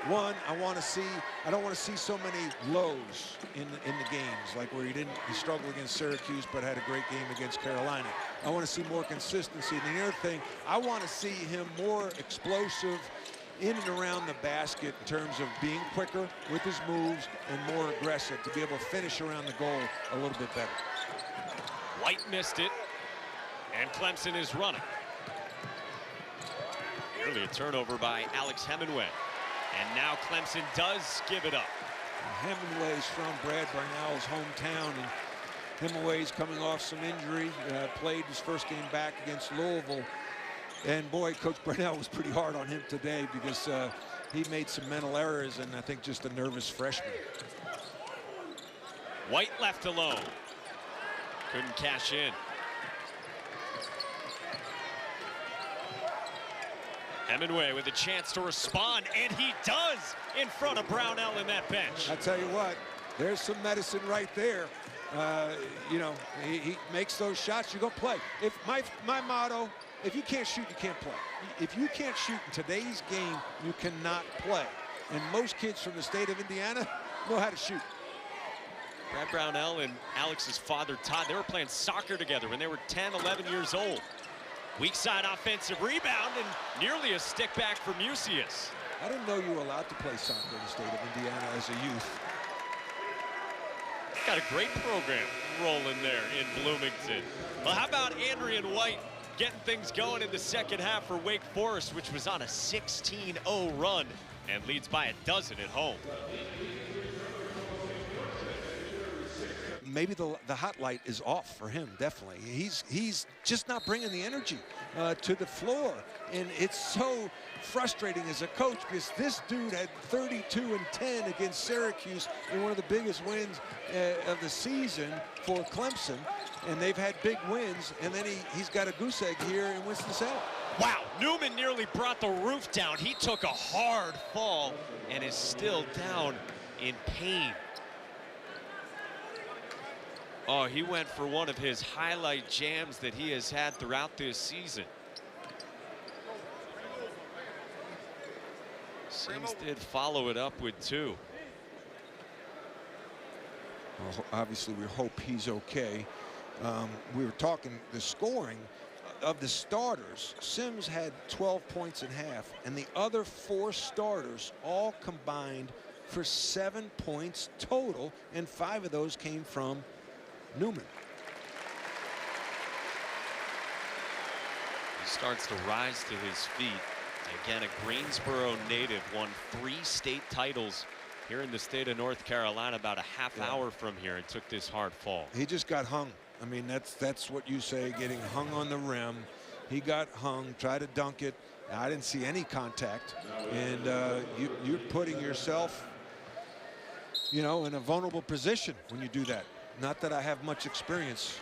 One, I don't want to see so many lows in the games, like where he struggled against Syracuse but had a great game against Carolina. I want to see more consistency. And the other thing, I want to see him more explosive in and around the basket in terms of being quicker with his moves and more aggressive to be able to finish around the goal a little bit better. White missed it, and Clemson is running. Nearly a turnover by Alex Hemingway. And now Clemson does give it up. Hemingway's from Brad Barnell's hometown, and Hemingway's coming off some injury. Played his first game back against Louisville. And boy, Coach Barnell was pretty hard on him today because he made some mental errors and I think just a nervous freshman. White left alone. Couldn't cash in. Hemingway with a chance to respond, and he does in front of Brownell in that bench. I tell you what, there's some medicine right there. You know, he makes those shots, you go play. If my motto, if you can't shoot, you can't play. If you can't shoot in today's game, you cannot play. And most kids from the state of Indiana know how to shoot. Brad Brownell and Alex's father, Todd, they were playing soccer together when they were 10, 11 years old. Weak side offensive rebound and nearly a stick back for Musius. I didn't know you were allowed to play soccer in the state of Indiana as a youth. Got a great program rolling there in Bloomington. Well, how about Andrian White getting things going in the second half for Wake Forest, which was on a 16-0 run and leads by a dozen at home. Maybe the hot light is off for him, definitely. He's just not bringing the energy to the floor. And it's so frustrating as a coach because this dude had 32-10 against Syracuse in one of the biggest wins of the season for Clemson. And they've had big wins, and then he's got a goose egg here in Winston-Salem. Wow, Newman nearly brought the roof down. He took a hard fall and is still down in pain. Oh, he went for one of his highlight jams that he has had throughout this season. Sims did follow it up with 2. Well, obviously, we hope he's okay. We were talking the scoring of the starters. Sims had 12 points in half, and the other 4 starters all combined for 7 points total, and 5 of those came from Newman. He starts to rise to his feet. Again, a Greensboro native, won 3 state titles here in the state of North Carolina about a half hour from here, and took this hard fall. He just got hung. I mean, that's what you say, getting hung on the rim. He got hung, tried to dunk it. I didn't see any contact. And you're putting yourself, in a vulnerable position when you do that. Not that I have much experience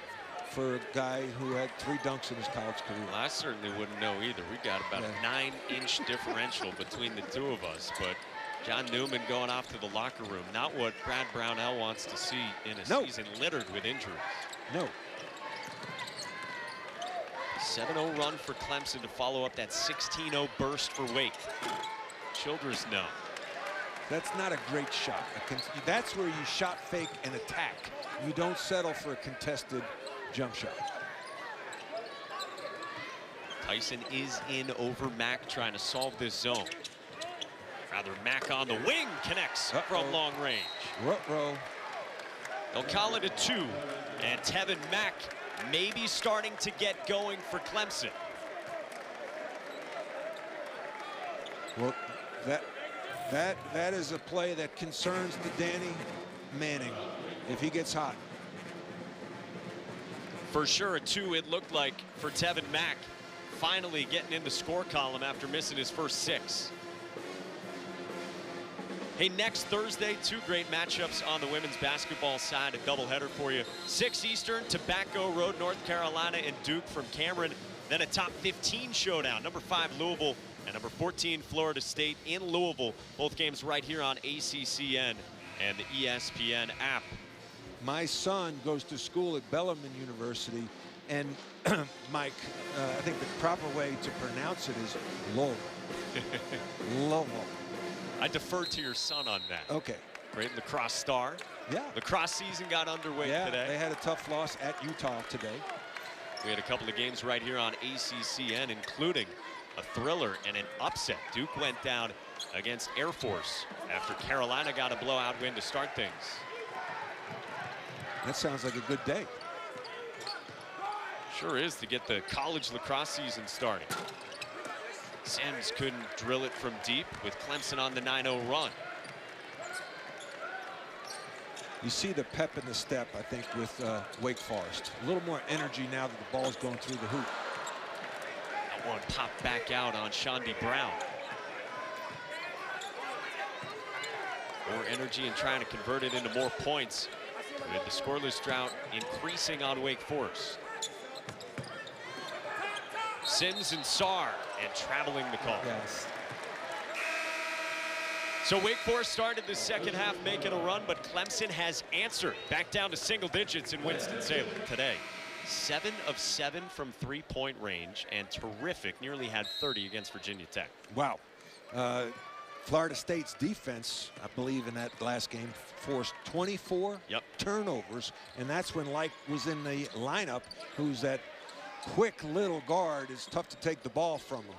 for a guy who had 3 dunks in his college career. Well, I certainly wouldn't know either. We got about a 9-inch differential between the 2 of us, but John Newman going off to the locker room. Not what Brad Brownell wants to see in a season littered with injuries. No. 7-0 run for Clemson to follow up that 16-0 burst for Wake. Childress, no. That's not a great shot. That's where you shot fake and attack. You don't settle for a contested jump shot. Tyson is in over Mack, trying to solve this zone. Rather, Mack on the wing connects from long range. Ruh-roh. They'll call it a 2, and Tevin Mack maybe starting to get going for Clemson. Well, that is a play that concerns the Danny Manning if he gets hot. For sure, a 2 it looked like for Tevin Mack, finally getting in the score column after missing his first 6. Hey, next Thursday, 2 great matchups on the women's basketball side, a doubleheader for you. 6 Eastern, Tobacco Road, North Carolina, and Duke from Cameron. Then a top 15 showdown, number 5 Louisville and number 14 Florida State in Louisville. Both games right here on ACCN and the ESPN app. My son goes to school at Bellarmine University, and Mike, I think the proper way to pronounce it is Louisville. Louisville. I defer to your son on that. Okay. Great lacrosse star. Yeah. Lacrosse season got underway today. They had a tough loss at Utah today. We had a couple of games right here on ACCN, including a thriller and an upset. Duke went down against Air Force after Carolina got a blowout win to start things. That sounds like a good day. Sure is, to get the college lacrosse season starting. Sims couldn't drill it from deep with Clemson on the 9-0 run. You see the pep in the step, I think, with Wake Forest. A little more energy now that the ball's going through the hoop. That one popped back out on Chaundee Brown. More energy and trying to convert it into more points, with the scoreless drought increasing on Wake Forest. Sims and Sarr, and traveling the call. Yes. So Wake Forest started the second half making a run, but Clemson has answered. Back down to single digits in Winston-Salem today. 7 of 7 from 3-point range, and terrific. Nearly had 30 against Virginia Tech. Wow. Florida State's defense, I believe, in that last game forced 24 turnovers, and that's when Like was in the lineup, who's that quick little guard. It's tough to take the ball from him.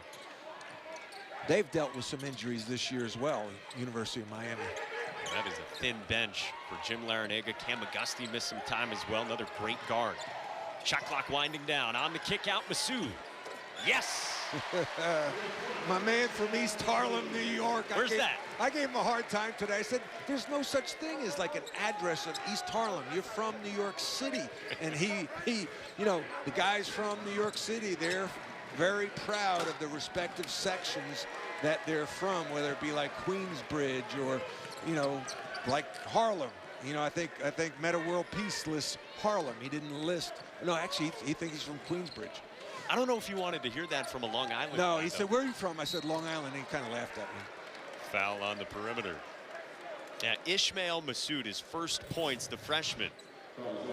They've dealt with some injuries this year as well, University of Miami. That is a thin bench for Jim Larinaga. Cam Auguste missed some time as well. Another great guard. Shot clock winding down. On the kick out, Masood. Yes! My man from East Harlem, New York. Where's that? I gave him a hard time today. I said, there's no such thing as like an address of East Harlem. You're from New York City. And he, you know, the guys from New York City, they're very proud of the respective sections that they're from, whether it be like Queensbridge or, you know, like Harlem. You know, I think Meta World Peace lists Harlem. He didn't list, no, actually, he thinks he's from Queensbridge. I don't know if you wanted to hear that from a Long Island. No, he said, where are you from? I said, Long Island. And he kind of laughed at me. Foul on the perimeter. Yeah, Ishmael Massoud, his first points, the freshman.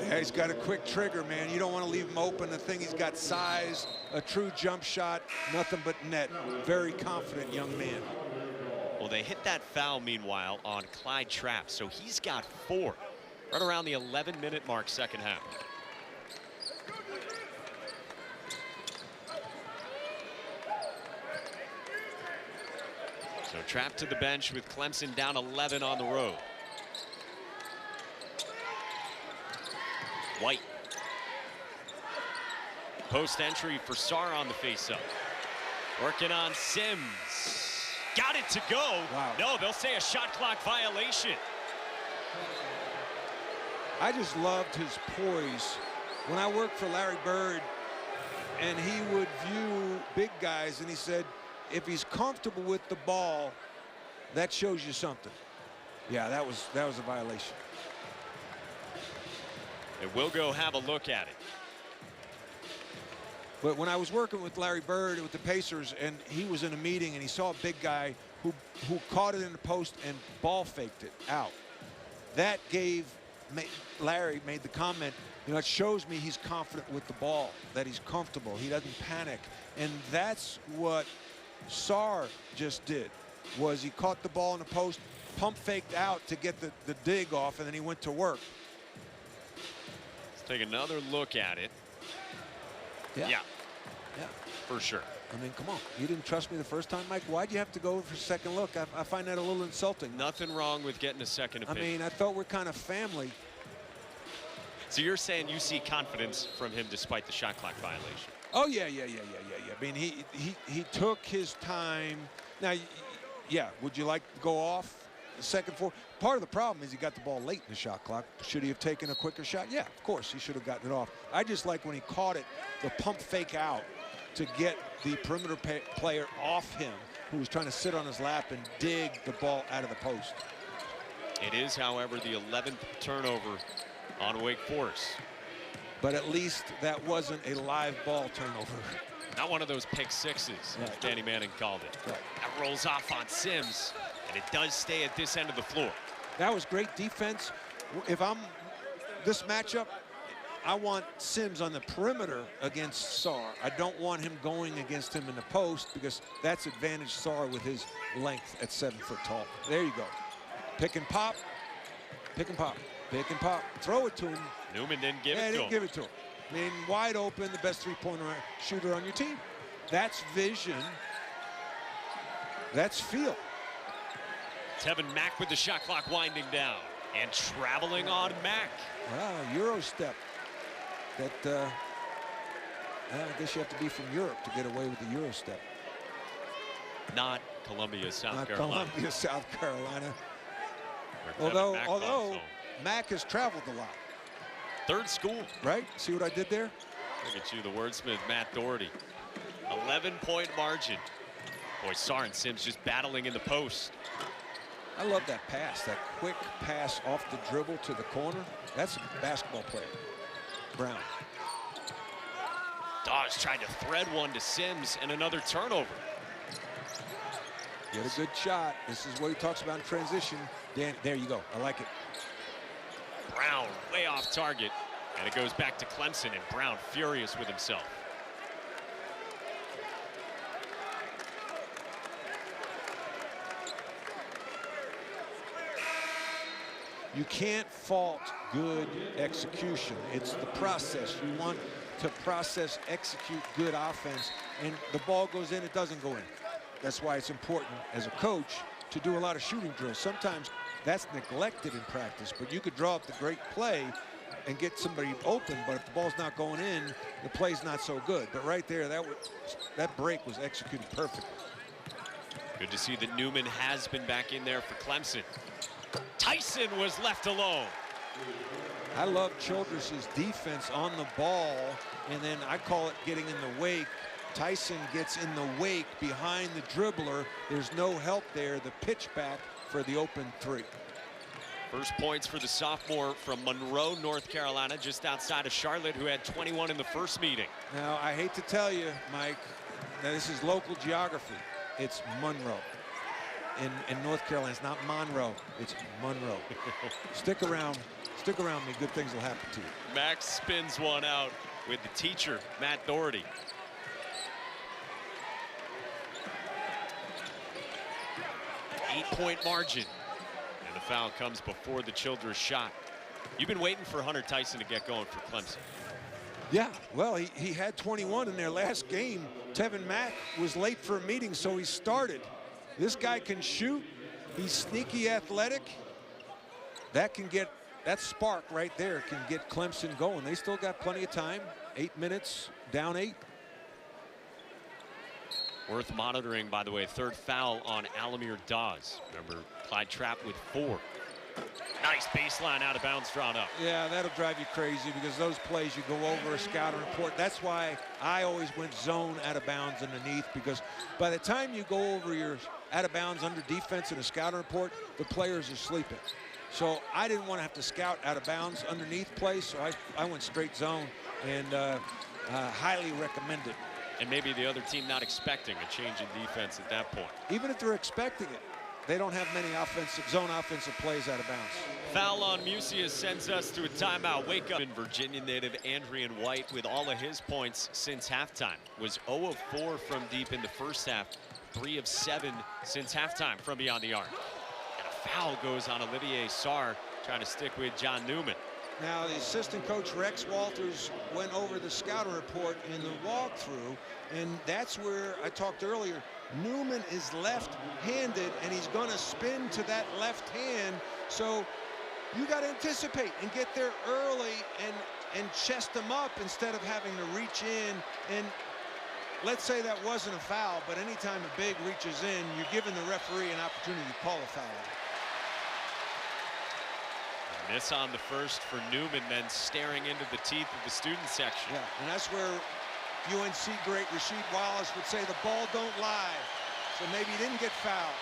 Yeah, he's got a quick trigger, man. You don't want to leave him open. The thing, he's got size, a true jump shot, nothing but net. Very confident young man. Well, they hit that foul, meanwhile, on Clyde Trapp, so he's got 4. Right around the 11-minute mark, second half. So Trapp to the bench with Clemson down 11 on the road. White. Post entry for Sarr on the face-up. Working on Sims. Got it to go. Wow. No, they'll say a shot clock violation. I just loved his poise. When I worked for Larry Bird, and he would view big guys, and he said, if he's comfortable with the ball, that shows you something. Yeah, that was a violation. And we'll go have a look at it. But when I was working with Larry Bird with the Pacers, and he was in a meeting and he saw a big guy who caught it in the post and ball faked it out, that Larry made the comment, you know, it shows me he's confident with the ball, that he's comfortable, he doesn't panic. And that's what Sarr just did, was he caught the ball in the post, pump faked out to get the dig off, and then he went to work. Let's take another look at it. Yeah, for sure. I mean, come on. You didn't trust me the first time, Mike? Why'd you have to go for a second look? I find that a little insulting. Nothing wrong with getting a second opinion. I mean, I thought we're kind of family. So you're saying you see confidence from him despite the shot clock violation? Oh, yeah. I mean, he took his time. Now, yeah, would you like to go off the second four? Part of the problem is he got the ball late in the shot clock. Should he have taken a quicker shot? Yeah, of course, he should have gotten it off. I just like when he caught it, the pump fake out to get the perimeter player off him, who was trying to sit on his lap and dig the ball out of the post. It is, however, the 11th turnover on Wake Forest. But at least that wasn't a live ball turnover. Not one of those pick sixes, as Danny Manning called it. Right. That rolls off on Sims, and it does stay at this end of the floor. That was great defense. If I'm this matchup, I want Sims on the perimeter against Sarr. I don't want him going against him in the post, because that's advantage Sarr with his length at 7 foot tall. There you go. Pick and pop, pick and pop, pick and pop. Throw it to him. Newman didn't give it to him. Didn't give it to him. I mean, wide open, the best three-pointer shooter on your team. That's vision. That's feel. Tevin Mack with the shot clock winding down. And traveling on Mack. Wow, Euro step. That, I guess you have to be from Europe to get away with the Euro step. Not Columbia, South Carolina. Columbia, South Carolina. Although Mack has traveled a lot. Third school. Right? See what I did there? Look at you, the wordsmith, Matt Doherty. 11-point margin. Boy, Sarr and Sims just battling in the post. I love that pass, that quick pass off the dribble to the corner. That's a basketball player. Brown. Dawes tried to thread one to Sims, and another turnover. Get a good shot. This is what he talks about in transition. Dan, there you go. I like it. Brown way off target, and it goes back to Clemson, and Brown furious with himself. You can't fault good execution. It's the process. You want to process, execute good offense, and the ball goes in, it doesn't go in. That's why it's important as a coach to do a lot of shooting drills. Sometimes that's neglected in practice, but you could draw up the great play and get somebody open, but if the ball's not going in, the play's not so good. But right there, that break was executed perfectly. Good to see that Newman has been back in there for Clemson. Tyson was left alone. I love Childress's defense on the ball, and then I call it getting in the wake. Tyson gets in the wake behind the dribbler. There's no help there. The pitch back for the open three. First points for the sophomore from Monroe, North Carolina, just outside of Charlotte, who had 21 in the first meeting. Now, I hate to tell you, Mike, that this is local geography. It's Monroe. In North Carolina, it's not Monroe, it's Monroe. Stick around me, good things will happen to you. Max spins one out with the teacher, Matt Doherty. Eight-point margin. And the foul comes before the Childress shot. You've been waiting for Hunter Tyson to get going for Clemson. Yeah, well, he had 21 in their last game. Tevin Mack was late for a meeting, so he started. This guy can shoot. He's sneaky athletic. That spark right there can get Clemson going. They still got plenty of time. 8 minutes, down 8. Worth monitoring, by the way, third foul on Alamir Dawes. Remember, Clyde Trapp with 4. Nice baseline out of bounds drawn up. Yeah, that'll drive you crazy because those plays you go over a scouting report. That's why I always went zone out of bounds underneath, because by the time you go over your out of bounds under defense in a scouting report, the players are sleeping. So I didn't want to have to scout out of bounds underneath plays, so I went straight zone, and highly recommend it. And maybe the other team not expecting a change in defense at that point. Even if they're expecting it, they don't have many zone offensive plays out of bounds. Foul on Musius sends us to a timeout. Wake up. In Virginia native Andrian White, with all of his points since halftime, was 0 of 4 from deep in the first half, 3 of 7 since halftime from beyond the arc. And a foul goes on Olivier Sarr, trying to stick with John Newman. Now, the assistant coach Rex Walters went over the scouting report in the walkthrough, and that's where I talked earlier. Newman is left-handed, and he's going to spin to that left hand. So you got to anticipate and get there early and chest him up instead of having to reach in. And let's say that wasn't a foul, but anytime a big reaches in, you're giving the referee an opportunity to call a foul. Miss on the first for Newman, then staring into the teeth of the student section. Yeah, and that's where UNC great Rasheed Wallace would say the ball don't lie. So maybe he didn't get fouled.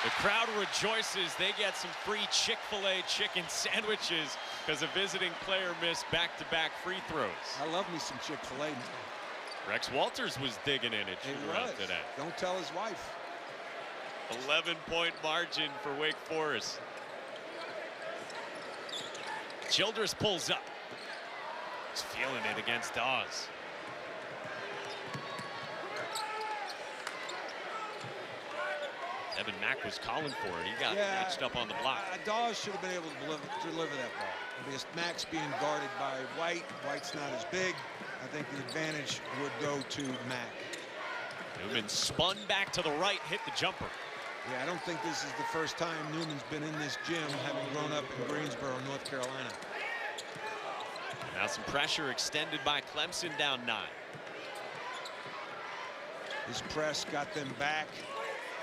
The crowd rejoices. They get some free Chick-fil-A chicken sandwiches because a visiting player missed back-to-back free throws. I love me some Chick-fil-A. Rex Walters was digging in it today. Don't tell his wife. 11-point margin for Wake Forest. Childress pulls up. He's feeling it against Dawes. Evan Mack was calling for it. He got matched up on the block. Dawes should have been able to deliver that ball. Because Mack's being guarded by White. White's not as big. I think the advantage would go to Mack. Newman spun back to the right, hit the jumper. Yeah, I don't think this is the first time Newman's been in this gym, having grown up in Greensboro, North Carolina. Now some pressure extended by Clemson, down 9. This press got them back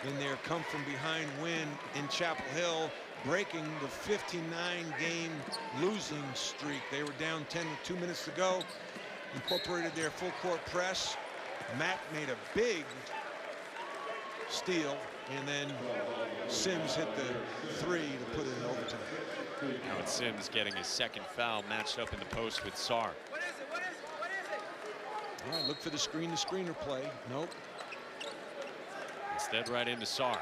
in their come-from-behind win in Chapel Hill, breaking the 59-game losing streak. They were down 10 with 2 minutes to go, incorporated their full-court press. Mack made a big steal, and then Sims hit the 3 to put it in overtime. Now it's Sims getting his second foul, matched up in the post with Sarr. What is it? All right, look for the screen-to-screener play. Nope. Instead, right into Sarr.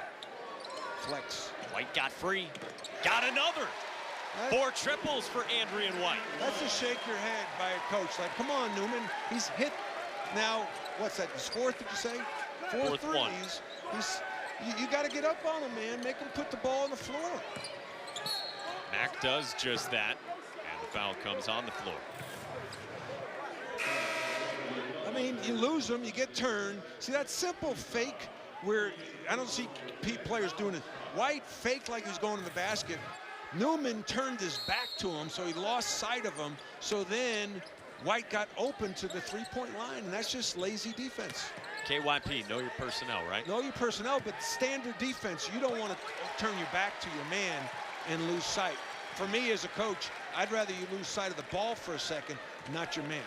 Flex. White got free. Got another. 4 triples for Andrian White. That's a shake your head by a coach. Like, come on, Newman. He's hit now. What's that? His 4th, did you say? 4 threes. You got to get up on him, man. Make him put the ball on the floor. Mack does just that, and the foul comes on the floor. I mean, you lose them, you get turned. See that simple fake where I don't see players doing it. White faked like he was going to the basket, Newman turned his back to him, so he lost sight of him. So then White got open to the three-point line, and that's just lazy defense. KYP, know your personnel, right? Know your personnel, but standard defense, you don't want to turn your back to your man and lose sight. For me as a coach, I'd rather you lose sight of the ball for a second, not your man.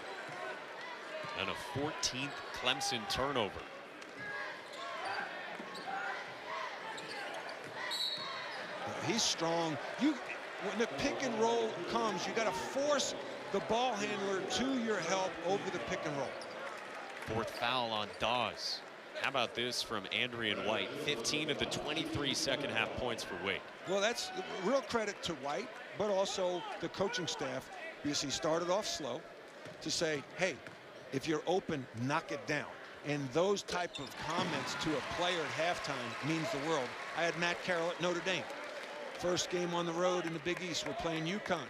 And a 14th Clemson turnover. He's strong. When the pick and roll comes, you got to force the ball handler to your help over the pick and roll. Fourth foul on Dawes. How about this from Andrian White? 15 of the 23 second half points for Wake. Well, that's real credit to White, but also the coaching staff, because he started off slow to say, hey, if you're open, knock it down. And those type of comments to a player at halftime means the world. I had Matt Carroll at Notre Dame. First game on the road in the Big East, we're playing UConn.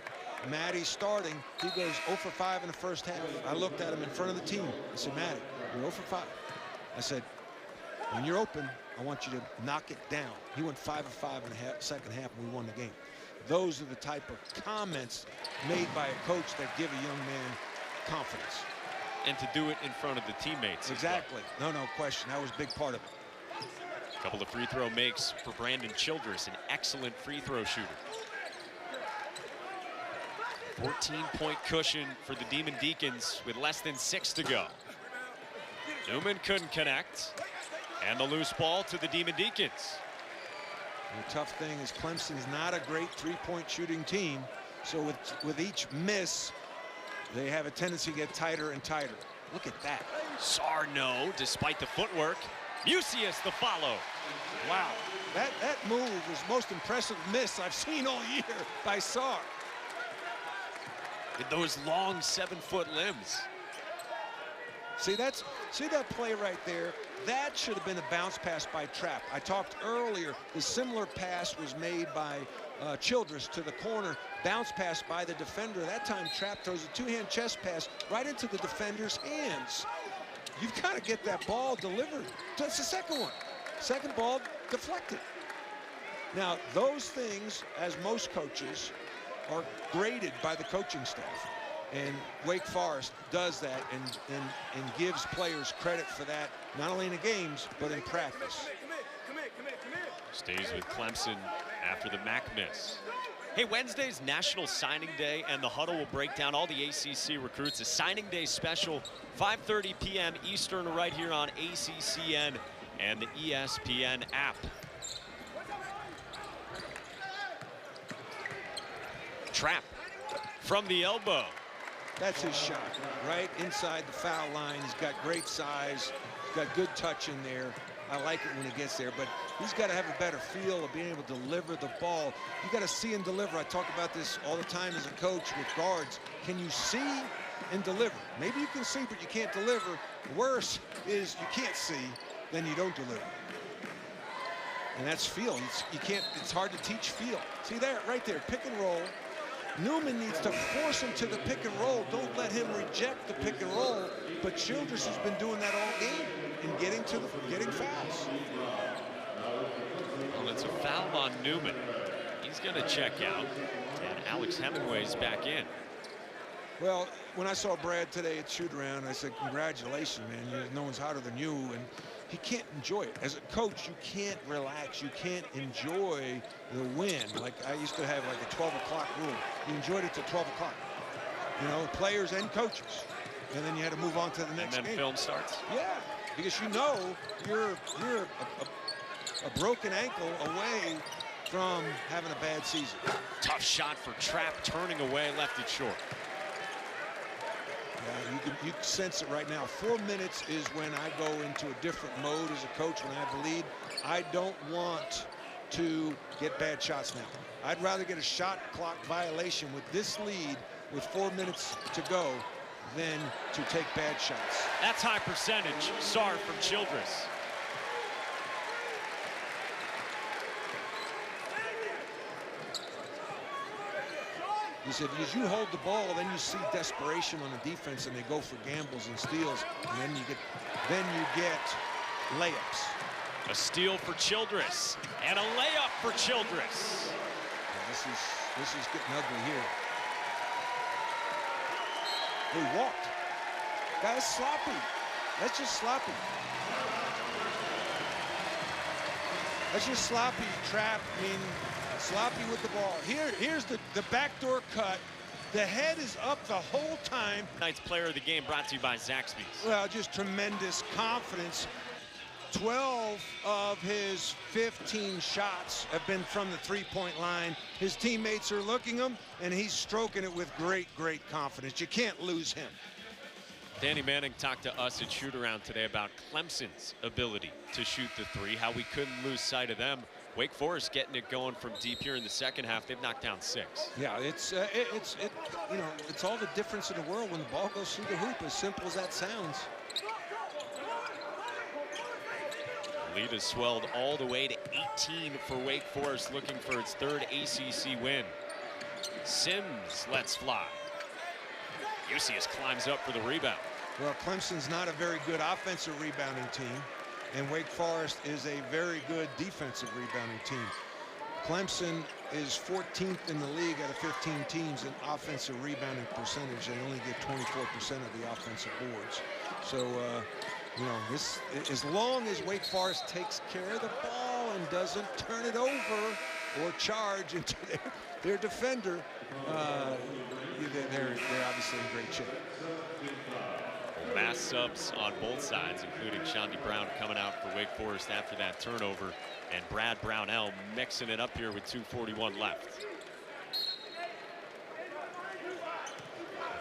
Matty's starting, he goes 0 for 5 in the first half. I looked at him in front of the team. I said, Matty, you're 0 for 5. I said, when you're open, I want you to knock it down. He went 5 of 5 in the second half, and we won the game. Those are the type of comments made by a coach that give a young man confidence. And to do it in front of the teammates. Exactly. No question. That was a big part of it. Couple of free throw makes for Brandon Childress, an excellent free throw shooter. 14-point cushion for the Demon Deacons with less than 6 to go. Newman couldn't connect, and the loose ball to the Demon Deacons. The tough thing is Clemson's not a great three-point shooting team, so with each miss, they have a tendency to get tighter and tighter. Look at that. Sarr no, despite the footwork. Mucius the follow. Wow, that move was the most impressive miss I've seen all year by Sarr. With those long 7-foot limbs. See that play right there? That should have been a bounce pass by Trapp. I talked earlier, the similar pass was made by Childress to the corner, bounce pass by the defender. That time Trapp throws a two-hand chest pass right into the defender's hands. You've got to get that ball delivered. That's the second one. Second ball deflected. Now, those things, as most coaches, are graded by the coaching staff. And Wake Forest does that and gives players credit for that, not only in the games, but in practice. Stays with Clemson after the MAC miss. Hey, Wednesday's National Signing Day, and the Huddle will break down all the ACC recruits. A Signing Day special, 5:30 p.m. Eastern, right here on ACCN and the ESPN app. Trapp from the elbow. That's his shot, right inside the foul line. He's got great size. He's got good touch in there. I like it when he gets there, but he's got to have a better feel of being able to deliver the ball. You got to see and deliver. I talk about this all the time as a coach with guards. Can you see and deliver? Maybe you can see, but you can't deliver. Worse is you can't see, then you don't deliver. And that's feel. It's hard to teach feel. See there, right there, pick and roll. Newman needs to force him to the pick and roll. Don't let him reject the pick and roll. But Childress has been doing that all game and getting fouls. Well, it's a foul on Newman. He's going to check out, and Alex Hemingway's back in. Well, when I saw Brad today at shoot-around, I said, congratulations, man. No one's hotter than you. And he can't enjoy it. As a coach, you can't relax. You can't enjoy the win. Like I used to have like a 12 o'clock rule. You enjoyed it till 12 o'clock. You know, players and coaches. And then you had to move on to the next game. And then film starts? Yeah, because you know you're a broken ankle away from having a bad season. Tough shot for Trapp, turning away, left it short. Yeah, you can sense it right now. 4 minutes is when I go into a different mode as a coach when I have the lead. I don't want to get bad shots now. I'd rather get a shot clock violation with this lead with 4 minutes to go than to take bad shots. That's high percentage. Sarr from Childress. He said, as you hold the ball, then you see desperation on the defense, and they go for gambles and steals, and then you get layups. A steal for Childress, and a layup for Childress. This is getting ugly here. He walked. Guy's sloppy. That's just sloppy. That's just sloppy, Trap. I mean, sloppy with the ball. Here's the backdoor cut. The head is up the whole time. Tonight's player of the game brought to you by Zaxby's. Well, just tremendous confidence. 12 of his 15 shots have been from the three-point line. His teammates are looking him, and he's stroking it with great confidence. You can't lose him. Danny Manning talked to us at Shoot-Around today about Clemson's ability to shoot the three, how we couldn't lose sight of them. Wake Forest getting it going from deep here in the second half. They've knocked down 6. Yeah, it's you know, it's all the difference in the world when the ball goes through the hoop, as simple as that sounds. Lead has swelled all the way to 18 for Wake Forest, looking for its 3rd ACC win. Sims lets fly. Eusebius climbs up for the rebound. Well, Clemson's not a very good offensive rebounding team, and Wake Forest is a very good defensive rebounding team. Clemson is 14th in the league out of 15 teams in offensive rebounding percentage. They only get 24% of the offensive boards. So, you know, this, as long as Wake Forest takes care of the ball and doesn't turn it over or charge into their defender, they're obviously in great shape. Mass subs on both sides, including Chaundee Brown coming out for Wake Forest after that turnover, and Brad Brownell mixing it up here with 2:41 left.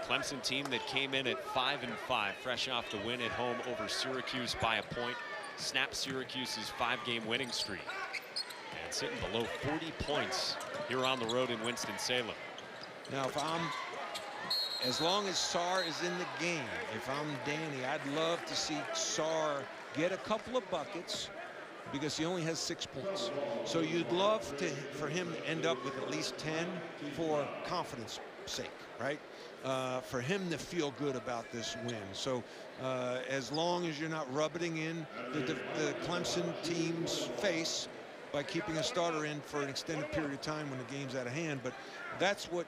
A Clemson team that came in at 5-5, fresh off the win at home over Syracuse by a point, snapped Syracuse's 5-game winning streak, and sitting below 40 points here on the road in Winston-Salem. Now, as long as Sarr is in the game, if I'm Danny, I'd love to see Sarr get a couple of buckets because he only has 6 points. So you'd love for him to end up with at least 10 for confidence sake, right? For him to feel good about this win. So as long as you're not rubbing in the Clemson team's face by keeping a starter in for an extended period of time when the game's out of hand. But that's what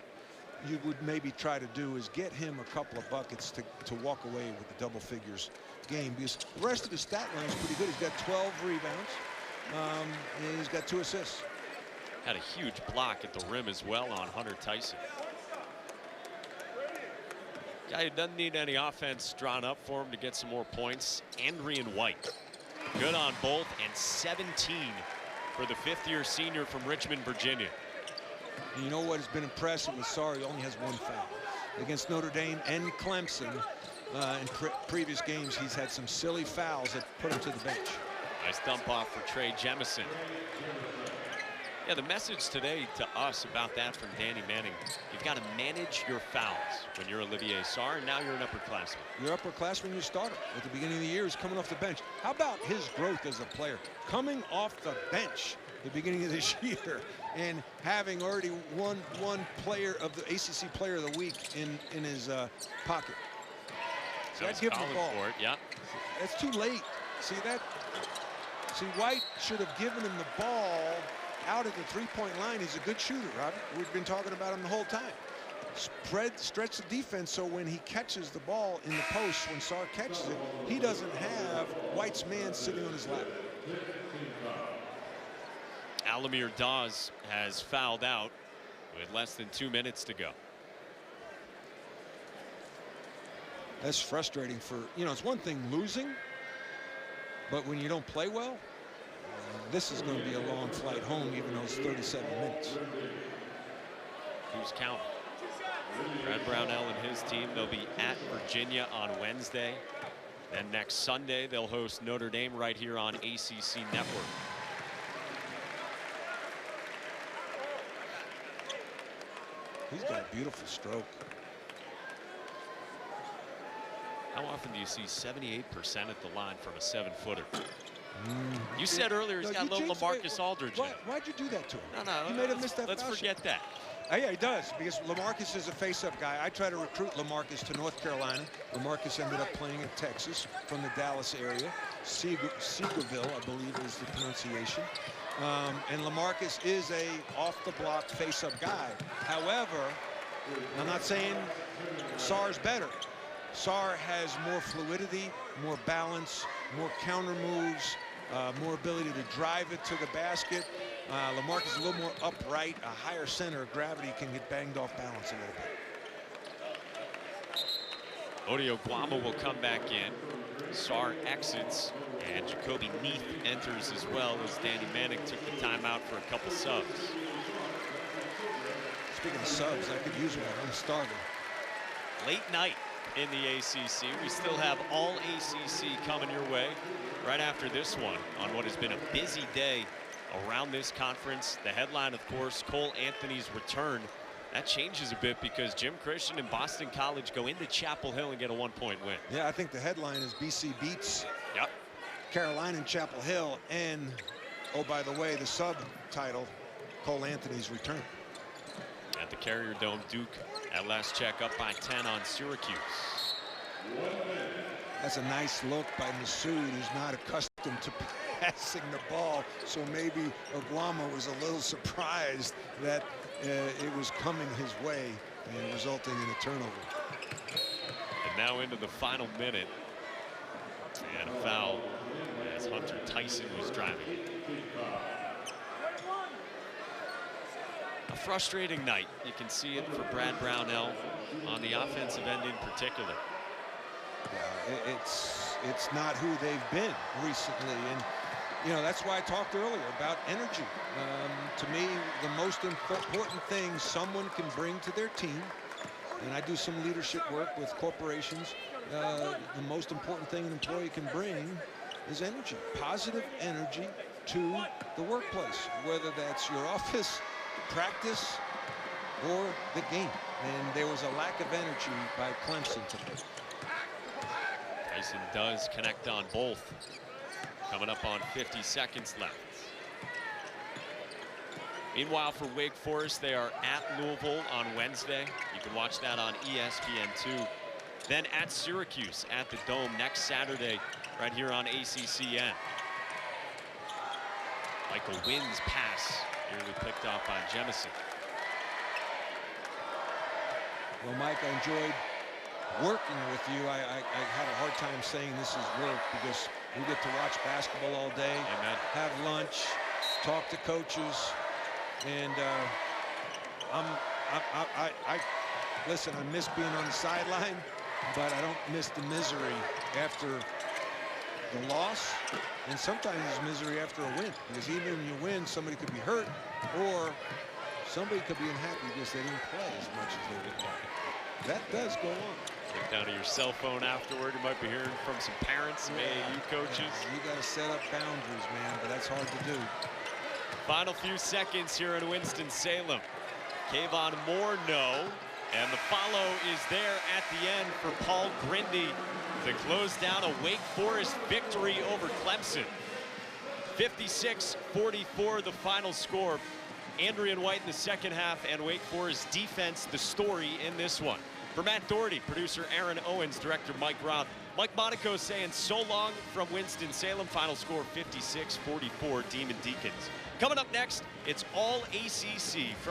you would maybe try to do, is get him a couple of buckets to walk away with the double figures game, because the rest of his stat line is pretty good. He's got 12 rebounds, and he's got 2 assists. Had a huge block at the rim as well on Hunter Tyson. Guy who doesn't need any offense drawn up for him to get some more points, Andrian White. Good on both, and 17 for the 5th-year senior from Richmond, Virginia. And you know what has been impressive with Sarr? He only has 1 foul. Against Notre Dame and Clemson in previous games, he's had some silly fouls that put him to the bench. Nice dump off for Trey Jemison. Yeah, the message today to us about that from Danny Manning, you've got to manage your fouls when you're Olivier Sarr, and now you're an upperclassman. You're upperclassman, you starter. At the beginning of the year, he's coming off the bench. How about his growth as a player? Coming off the bench at the beginning of this year and having already one player of the ACC Player of the Week in his pocket. So I'd give him the ball. For it, yeah. That's too late. See that? See, White should have given him the ball out at the three-point line. He's a good shooter, Robbie. We've been talking about him the whole time. Stretch the defense so when he catches the ball in the post, when Sarr catches it, he doesn't have White's man sitting on his lap. Alamir Dawes has fouled out with less than 2 minutes to go. That's frustrating for, you know, it's one thing losing, but when you don't play well, this is going to be a long flight home, even though it's 37 minutes. Who's counting? Brad Brownell and his team, they'll be at Virginia on Wednesday. Then next Sunday, they'll host Notre Dame right here on ACC Network. He's got a beautiful stroke. How often do you see 78% at the line from a 7-footer? You said earlier he's got a little LaMarcus Aldridge. Why'd you do that to him? No, You made him miss that let's foul forget shot. that. Yeah, he does, because LaMarcus is a face-up guy. I try to recruit LaMarcus to North Carolina. LaMarcus ended up playing in Texas from the Dallas area. Seagerville, I believe is the pronunciation. And LaMarcus is a off-the-block face-up guy. However, I'm not saying Sarr's better. Sarr has more fluidity, more balance, more counter moves, more ability to drive it to the basket. LaMarcus is a little more upright, a higher center of gravity, can get banged off balance a little bit. Odioguama will come back in. Sarr exits, and Jacoby Neath enters as well as Danny Manning took the timeout for a couple subs. Speaking of subs, I could use one. I'm starving. Late night in the ACC. We still have all ACC coming your way right after this one on what has been a busy day around this conference. The headline, of course, Cole Anthony's return. That changes a bit because Jim Christian and Boston College go into Chapel Hill and get a 1-point win. Yeah, I think the headline is BC beats Carolina and Chapel Hill. And, oh, by the way, the subtitle, Cole Anthony's return. At the Carrier Dome, Duke at last check up by 10 on Syracuse. That's a nice look by Masood, who's not accustomed to passing the ball. So maybe Oguama was a little surprised that it was coming his way and resulting in a turnover. And now into the final minute. And a foul as Hunter Tyson was driving. A frustrating night. You can see it for Brad Brownell on the offensive end in particular. Yeah, it's not who they've been recently, and you know that's why I talked earlier about energy. To me, the most important thing someone can bring to their team, and I do some leadership work with corporations. The most important thing an employee can bring is energy, positive energy to the workplace, whether that's your office, practice, or the game. And there was a lack of energy by Clemson today. Tyson does connect on both. Coming up on 50 seconds left. Meanwhile, for Wake Forest, they are at Louisville on Wednesday. You can watch that on ESPN2. Then at Syracuse at the Dome next Saturday, right here on ACCN. Michael Wynn's pass nearly picked off by Jemison. Well, Mike, I enjoyed working with you. I had a hard time saying this is work because we get to watch basketball all day, have lunch, talk to coaches, and listen, I miss being on the sideline, but I don't miss the misery after the loss, and sometimes it's misery after a win, because even when you win, somebody could be hurt, or somebody could be unhappy because they didn't play as much as they would like. That does go on. Look down at your cell phone afterward. You might be hearing from some parents, some AAU coaches. Yeah, you got to set up boundaries, man, but that's hard to do. Final few seconds here in Winston-Salem. Kayvon Moore, no. And the follow is there at the end for Paul Grindy to close down a Wake Forest victory over Clemson. 56-44, the final score. Andrian White in the second half, and Wake Forest defense the story in this one. For Matt Doherty, producer Aaron Owens, director Mike Roth, Mike Monaco saying so long from Winston-Salem. Final score 56-44, Demon Deacons. Coming up next, it's all ACC from